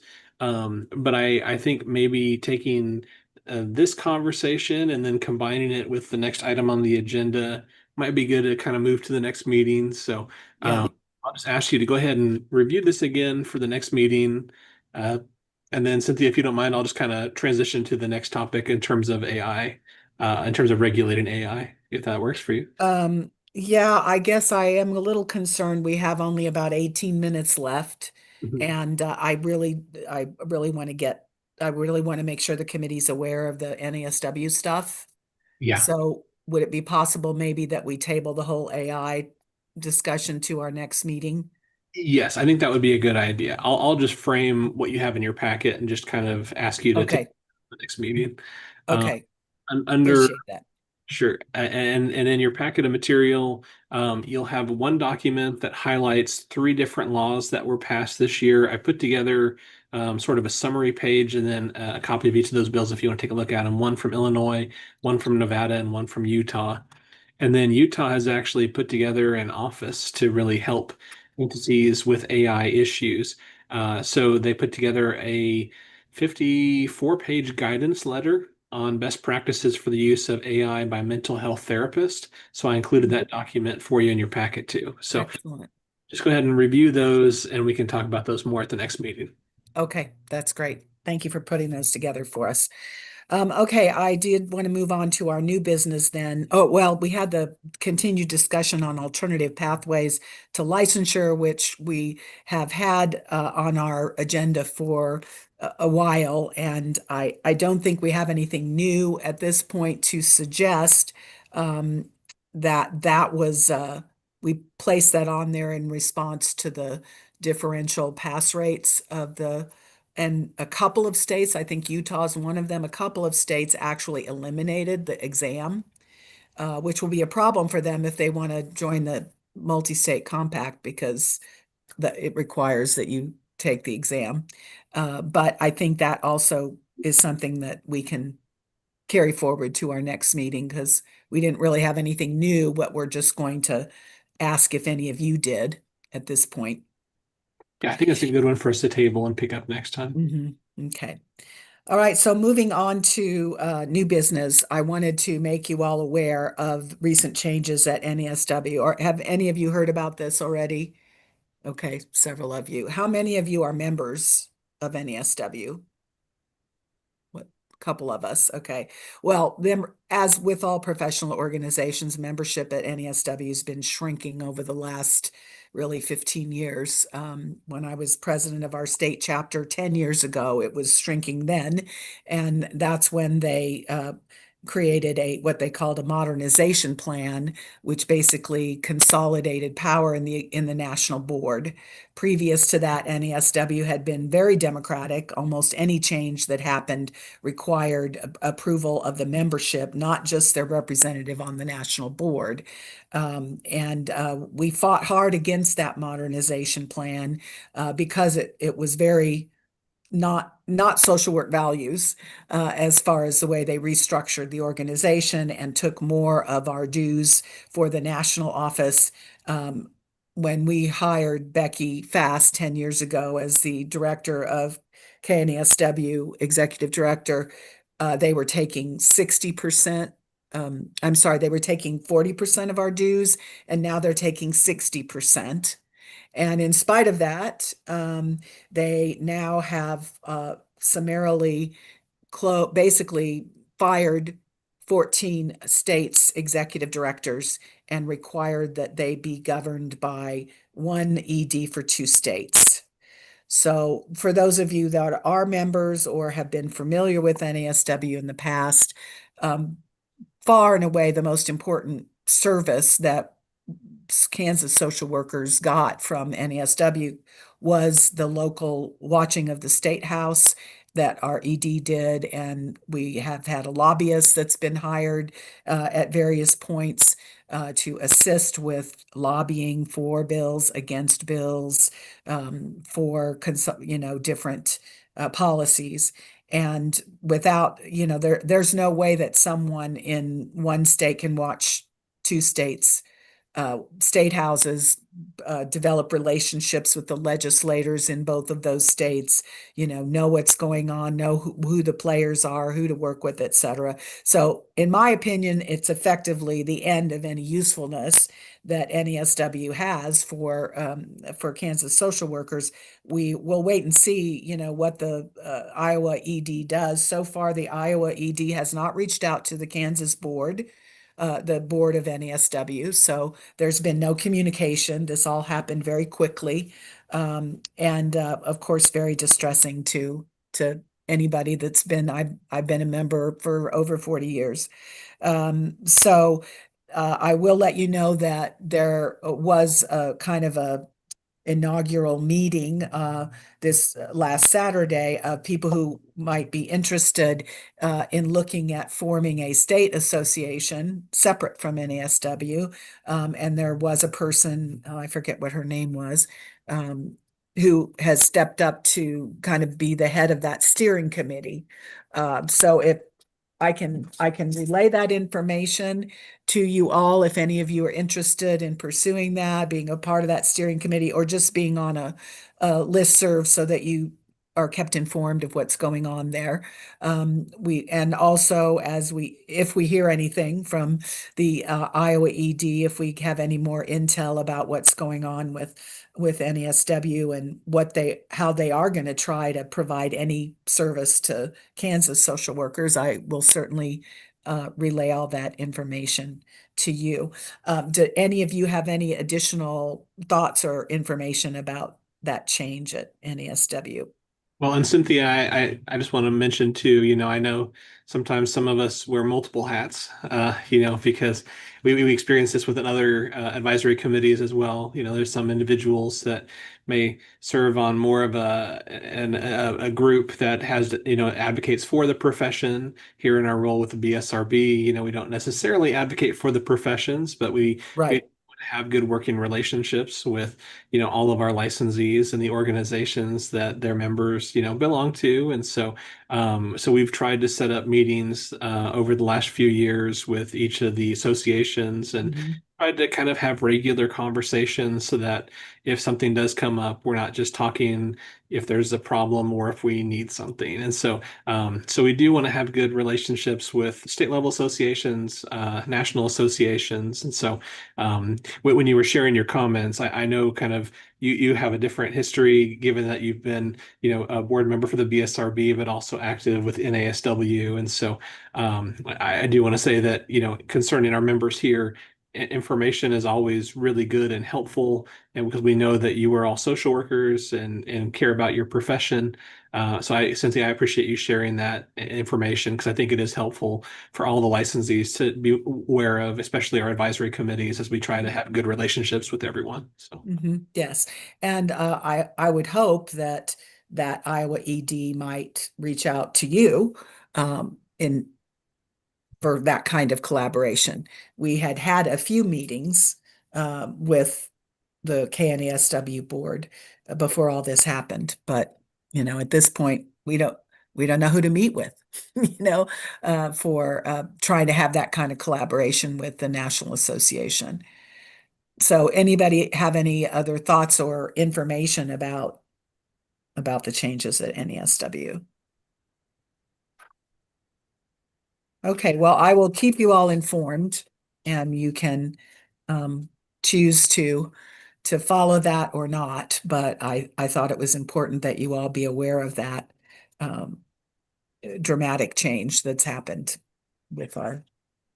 But I think maybe taking this conversation and then combining it with the next item on the agenda might be good to kind of move to the next meeting. So Yeah. I'll just ask you to go ahead and review this again for the next meeting. Uh, and then Cynthia, if you don't mind, I'll just kind of transition to the next topic in terms of AI, in terms of regulating AI, if that works for you. Yeah, I guess I am a little concerned. We have only about 18 minutes left. Mhm. And I really want to make sure the committee's aware of the NASW stuff. Yeah. So would it be possible maybe that we table the whole AI discussion to our next meeting? Yes, I think that would be a good idea. I'll just frame what you have in your packet and just kind of ask you to take Okay, the next meeting. Um, okay, Under appreciate that. Sure. And in your packet of material, you'll have one document that highlights three different laws that were passed this year. I put together sort of a summary page and then a copy of each of those bills if you want to take a look at them. One from Illinois, one from Nevada, and one from Utah. And then Utah has actually put together an office to really help entities with AI issues. So they put together a 54-page guidance letter on best practices for the use of AI by mental health therapists. So I included that document for you in your packet too. So Excellent. just go ahead and review those and we can talk about those more at the next meeting. Okay, that's great. Thank you for putting those together for us. Okay, I did want to move on to our new business then. Oh, well, we had the continued discussion on alternative pathways to licensure, which we have had on our agenda for a while. And I don't think we have anything new at this point to suggest that was, we placed that on there in response to the differential pass rates of and a couple of states, I think Utah's one of them, a couple of states actually eliminated the exam, which will be a problem for them if they want to join the multi-state compact because it requires that you take the exam. But I think that also is something that we can carry forward to our next meeting because we didn't really have anything new, but we're just going to ask if any of you did at this point. Yeah, I think that's a good one for us to table and pick up next time. Okay. All right, so moving on to new business, I wanted to make you all aware of recent changes at NASW. Or have any of you heard about this already? Okay, several of you. How many of you are members of NASW? What couple of us. Okay. Well, then, as with all professional organizations, membership at NESW has been shrinking over the last really 15 years. When I was president of our state chapter 10 years ago, it was shrinking then. And that's when they created what they called a modernization plan, which basically consolidated power in the national board. Previous to that, NESW had been very democratic. Almost any change that happened required approval of the membership, not just their representative on the national board. And we fought hard against that modernization plan because it was very not social work values as far as the way they restructured the organization and took more of our dues for the national office. When we hired Becky Fast 10 years ago as the director of KNESW, executive director, they were taking 60%. I'm sorry, they were taking 40% of our dues, and now they're taking 60%. And in spite of that, they now have summarily basically fired 14 states' executive directors and required that they be governed by one ED for 2 states. So for those of you that are members or have been familiar with NASW in the past, far and away the most important service that Kansas social workers got from NASW was the local watching of the State House that our ED did. And we have had a lobbyist that's been hired at various points to assist with lobbying for bills, against bills, for different policies. And without, there's no way that someone in one state can watch 2 states state houses, develop relationships with the legislators in both of those states, know what's going on, know who the players are, who to work with, et cetera. So in my opinion, it's effectively the end of any usefulness that NESW has for Kansas social workers. We will wait and see, what the Iowa ED does. So far, the Iowa ED has not reached out to the Kansas board, the board of NESW. So there's been no communication. This all happened very quickly. And of course, very distressing to anybody that's been, I've been a member for over 40 years. So I will let you know that there was a kind of a inaugural meeting this last Saturday of people who might be interested in looking at forming a state association separate from NASW. And there was a person, I forget what her name was, who has stepped up to kind of be the head of that steering committee. So if I can relay that information to you all if any of you are interested in pursuing that, being a part of that steering committee, or just being on a listserv so that you are kept informed of what's going on there. And also if we hear anything from the Iowa ED, if we have any more intel about what's going on with NASW and how they are going to try to provide any service to Kansas social workers, I will certainly relay all that information to you. Do any of you have any additional thoughts or information about that change at NASW? Well, and Cynthia, I just want to mention too, I know sometimes some of us wear multiple hats, because we experience this with other advisory committees as well. There's some individuals that may serve on more of a group that has, advocates for the profession. Here in our role with the BSRB, we don't necessarily advocate for the professions, but we have good working relationships with, all of our licensees and the organizations that their members, belong to. And so we've tried to set up meetings over the last few years with each of the associations and tried to kind of have regular conversations so that if something does come up, we're not just talking if there's a problem or if we need something. And so we do want to have good relationships with state level associations, national associations. And so when you were sharing your comments, I know kind of you have a different history given that you've been, a board member for the BSRB, but also active with NASW. And so I do want to say that, concerning our members here, information is always really good and helpful, and because we know that you are all social workers and care about your profession. Cynthia, I appreciate you sharing that information because I think it is helpful for all the licensees to be aware of, especially our advisory committees, as we try to have good relationships with everyone. So Yes, and I would hope that Iowa ED might reach out to you in for that kind of collaboration. We had a few meetings with the KNESW board before all this happened, but at this point we don't know who to meet with, for trying to have that kind of collaboration with the National Association. So anybody have any other thoughts or information about the changes at NESW? Okay, well, I will keep you all informed, and you can choose to follow that or not. But I thought it was important that you all be aware of that dramatic change that's happened with our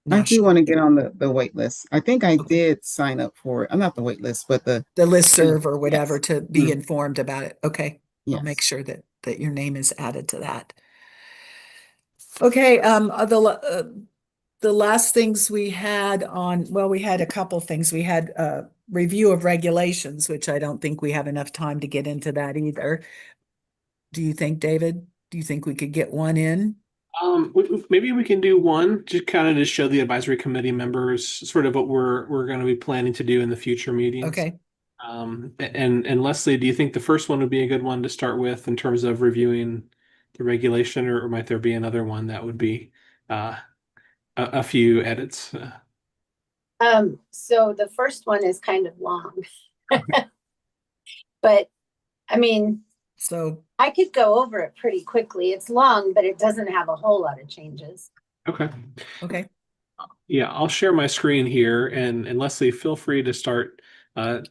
I do national. want to get on the wait list. I think I Okay. did sign up for it. I'm not the wait list, but The listserv or whatever yes. to be informed about it. Okay, I'll make Yes. sure that your name is added to that. Okay, the last things we had we had a couple things. We had a review of regulations, which I don't think we have enough time to get into that either. Do you think, David? Do you think we could get one in? maybe we can do one, just kind of to show the advisory committee members sort of what we're going to be planning to do in the future meetings. Okay. And Leslie, do you think the first one would be a good one to start with in terms of reviewing the regulation, or might there be another one that would be a few edits? So the first one is kind of long, but I mean, So, I could go over it pretty quickly. It's long, but it doesn't have a whole lot of changes. Okay. okay. Yeah, I'll share my screen here, and Leslie, feel free to start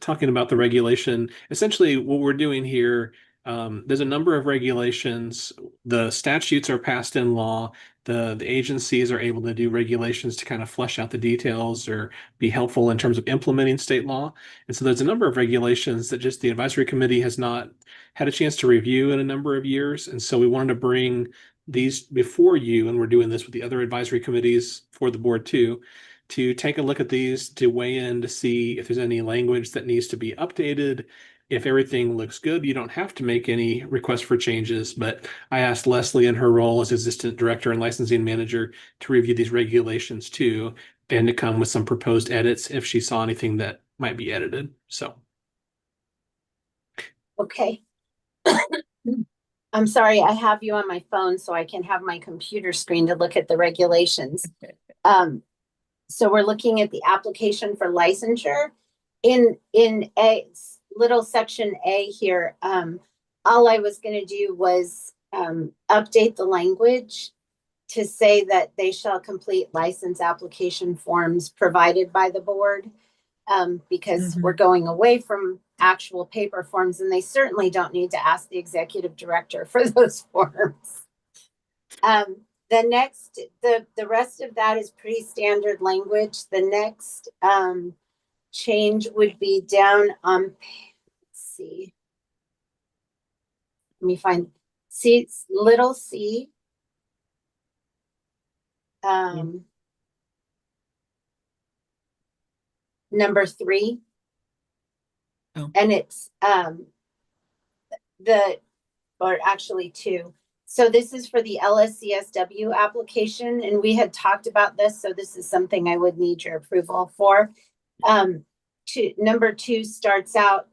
talking about the regulation. Essentially, what we're doing here, there's a number of regulations. The statutes are passed in law. The agencies are able to do regulations to kind of flesh out the details or be helpful in terms of implementing state law. And so there's a number of regulations that just the advisory committee has not had a chance to review in a number of years. And so we wanted to bring these before you, and we're doing this with the other advisory committees for the board too, to take a look at these, to weigh in to see if there's any language that needs to be updated. If everything looks good, you don't have to make any requests for changes, but I asked Leslie in her role as assistant director and licensing manager to review these regulations too, and to come with some proposed edits if she saw anything that might be edited. So. Okay. I'm sorry, I have you on my phone so I can have my computer screen to look at the regulations. So we're looking at the application for licensure in a little section A here. All I was going to do was update the language to say that they shall complete license application forms provided by the board, because we're going away from actual paper forms, and they certainly don't need to ask the executive director for those forms. The next, the rest of that is pretty standard language. The next change would be down on, let's see. Let me find, see, little c. Number 3. Oh. And it's or actually 2. So this is for the LSCSW application, and we had talked about this, so this is something I would need your approval for. Number 2 starts out,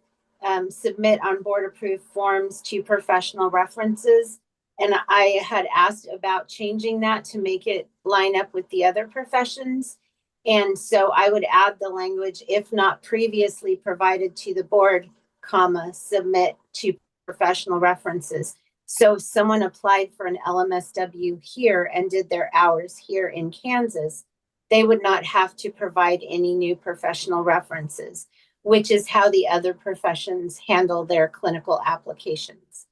submit on board approved forms to professional references. And I had asked about changing that to make it line up with the other professions. And so I would add the language, if not previously provided to the board, comma, submit to professional references. So if someone applied for an LMSW here and did their hours here in Kansas, they would not have to provide any new professional references, which is how the other professions handle their clinical applications.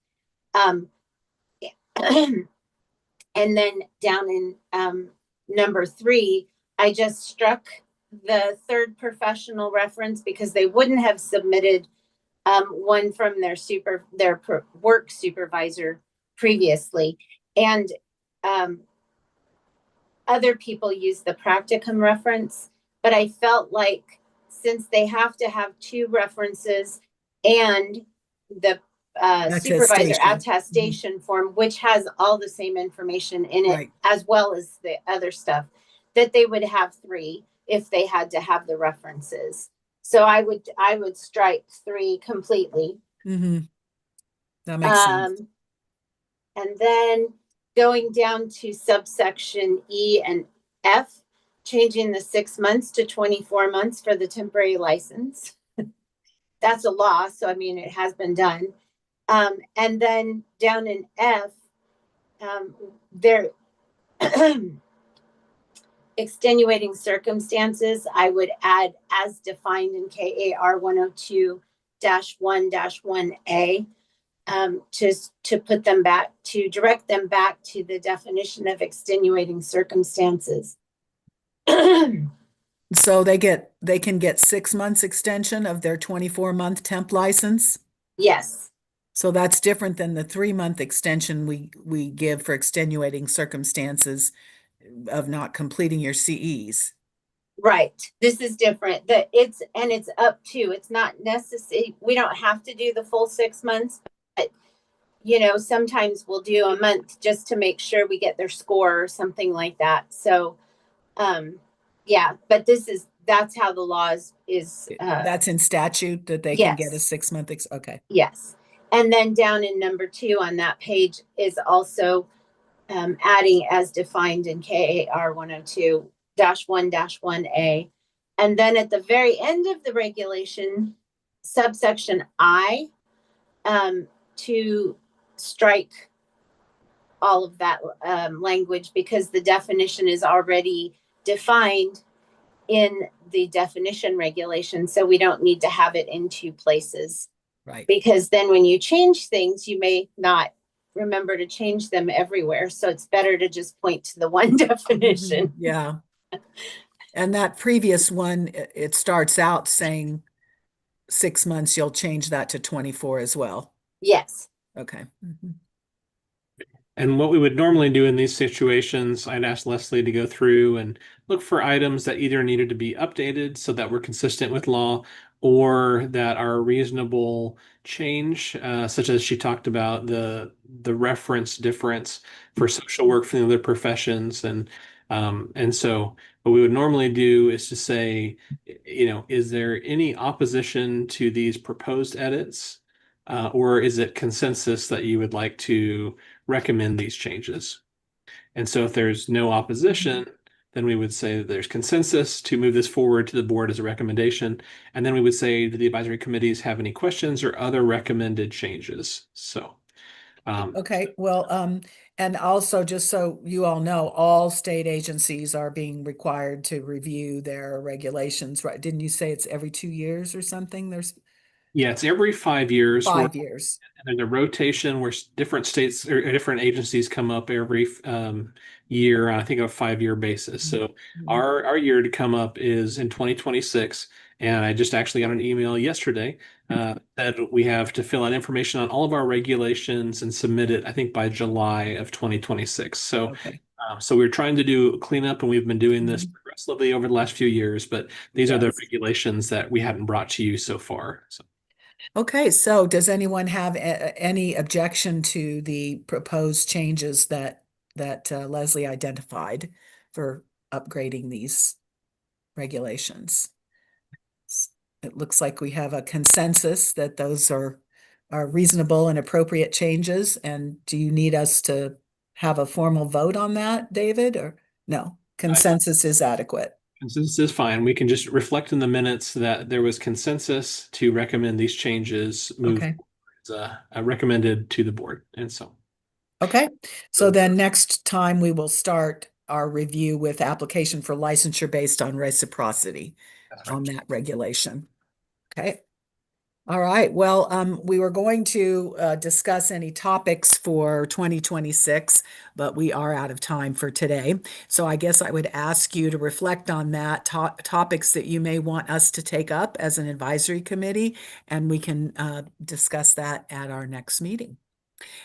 And then down in number 3, I just struck the third professional reference because they wouldn't have submitted one from their work supervisor previously. And other people use the practicum reference, but I felt like since they have to have 2 references and the supervisor attestation form, which has all the same information in it, Right. as well as the other stuff, that they would have 3 if they had to have the references. So I would strike 3 completely. That makes sense. And then going down to subsection E and F, changing the 6 months to 24 months for the temporary license. That's a law, so I mean, it has been done. And then down in F, there extenuating circumstances, I would add as defined in KAR 102-1-1A, to put them back, to direct them back to the definition of extenuating circumstances. So they can get 6 months extension of their 24-month temp license. Yes. So that's different than the 3-month extension we give for extenuating circumstances of not completing your CEs. Right. This is different. It's up to, it's not necessary. We don't have to do the full 6 months, but sometimes we'll do a month just to make sure we get their score or something like that. So, yeah, but that's how the law is. That's in statute that they can get a 6-month. Okay. Yes. And then down in number 2 on that page is also adding as defined in KAR 102-1-1A. And then at the very end of the regulation, subsection I, to strike all of that language because the definition is already defined in the definition regulation. So we don't need to have it in 2 places. Right. Because then when you change things, you may not remember to change them everywhere. So it's better to just point to the one definition. Yeah. And that previous one, it starts out saying 6 months, you'll change that to 24 as well. Yes. Okay. And what we would normally do in these situations, I'd ask Leslie to go through and look for items that either needed to be updated so that we're consistent with law or that are a reasonable change, such as she talked about the reference difference for social work from the other professions. And so what we would normally do is to say, is there any opposition to these proposed edits? Or is it consensus that you would like to recommend these changes? And so if there's no opposition, then we would say that there's consensus to move this forward to the board as a recommendation. And then we would say, do the advisory committees have any questions or other recommended changes? So. Okay, well, and also just so you all know, all state agencies are being required to review their regulations, right? Didn't you say it's every 2 years or something? Yeah, it's every 5 years. 5 years. And there's a rotation where different states or different agencies come up every year, I think, a 5-year basis. So our year to come up is in 2026. And I just actually got an email yesterday that we have to fill out information on all of our regulations and submit it, I think, by July of 2026. So, Okay. So we're trying to do a cleanup, and we've been doing this progressively over the last few years, but these are the regulations that we haven't brought to you so far. So. Okay, so does anyone have any objection to the proposed changes that Leslie identified for upgrading these regulations? It looks like we have a consensus that those are reasonable and appropriate changes. And do you need us to have a formal vote on that, David, or no? Consensus is adequate. Consensus is fine. We can just reflect in the minutes that there was consensus to recommend these changes move Okay. recommended to the board. And so, Okay. So then next time we will start our review with application for licensure based on reciprocity that's right. on that regulation. Okay. All right. Well, we were going to discuss any topics for 2026, but we are out of time for today. So I guess I would ask you to reflect on that topics that you may want us to take up as an advisory committee, and we can discuss that at our next meeting.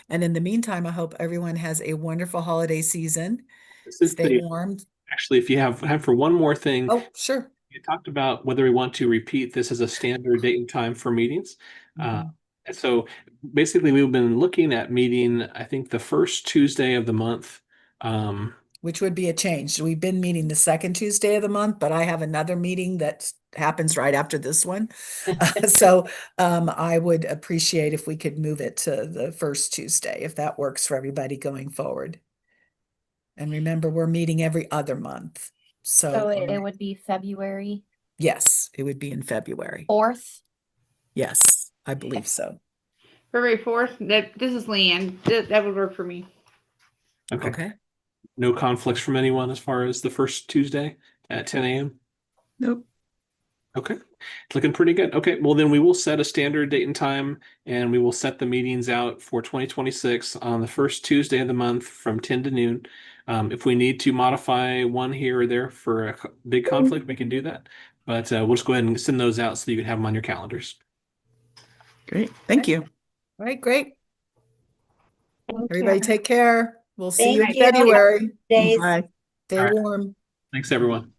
And in the meantime, I hope everyone has a wonderful holiday season. This is Stay warm. actually, if you have time for one more thing, Oh, sure. you talked about whether we want to repeat this as a standard date and time for meetings. Mhm. And so basically, we've been looking at meeting, I think, the first Tuesday of the month. Which would be a change. We've been meeting the second Tuesday of the month, but I have another meeting that happens right after this one. So I would appreciate if we could move it to the first Tuesday, if that works for everybody going forward. And remember, we're meeting every other month. So So it would be February yes, it would be in February. 4th. Yes, I believe so. February 4th. This is Leanne. That would work for me. Okay. Okay. No conflicts from anyone as far as the first Tuesday at 10 a.m. Nope. Okay, it's looking pretty good. Okay, well then we will set a standard date and time, and we will set the meetings out for 2026 on the first Tuesday of the month from 10 to noon. If we need to modify one here or there for a big conflict, we can do that. But we'll just go ahead and send those out so you can have them on your calendars. Great. Thank you. All right, great. Thank Everybody you. take care. We'll see you in Thank you. February. Days. Bye. Stay All right. warm. Thanks, everyone.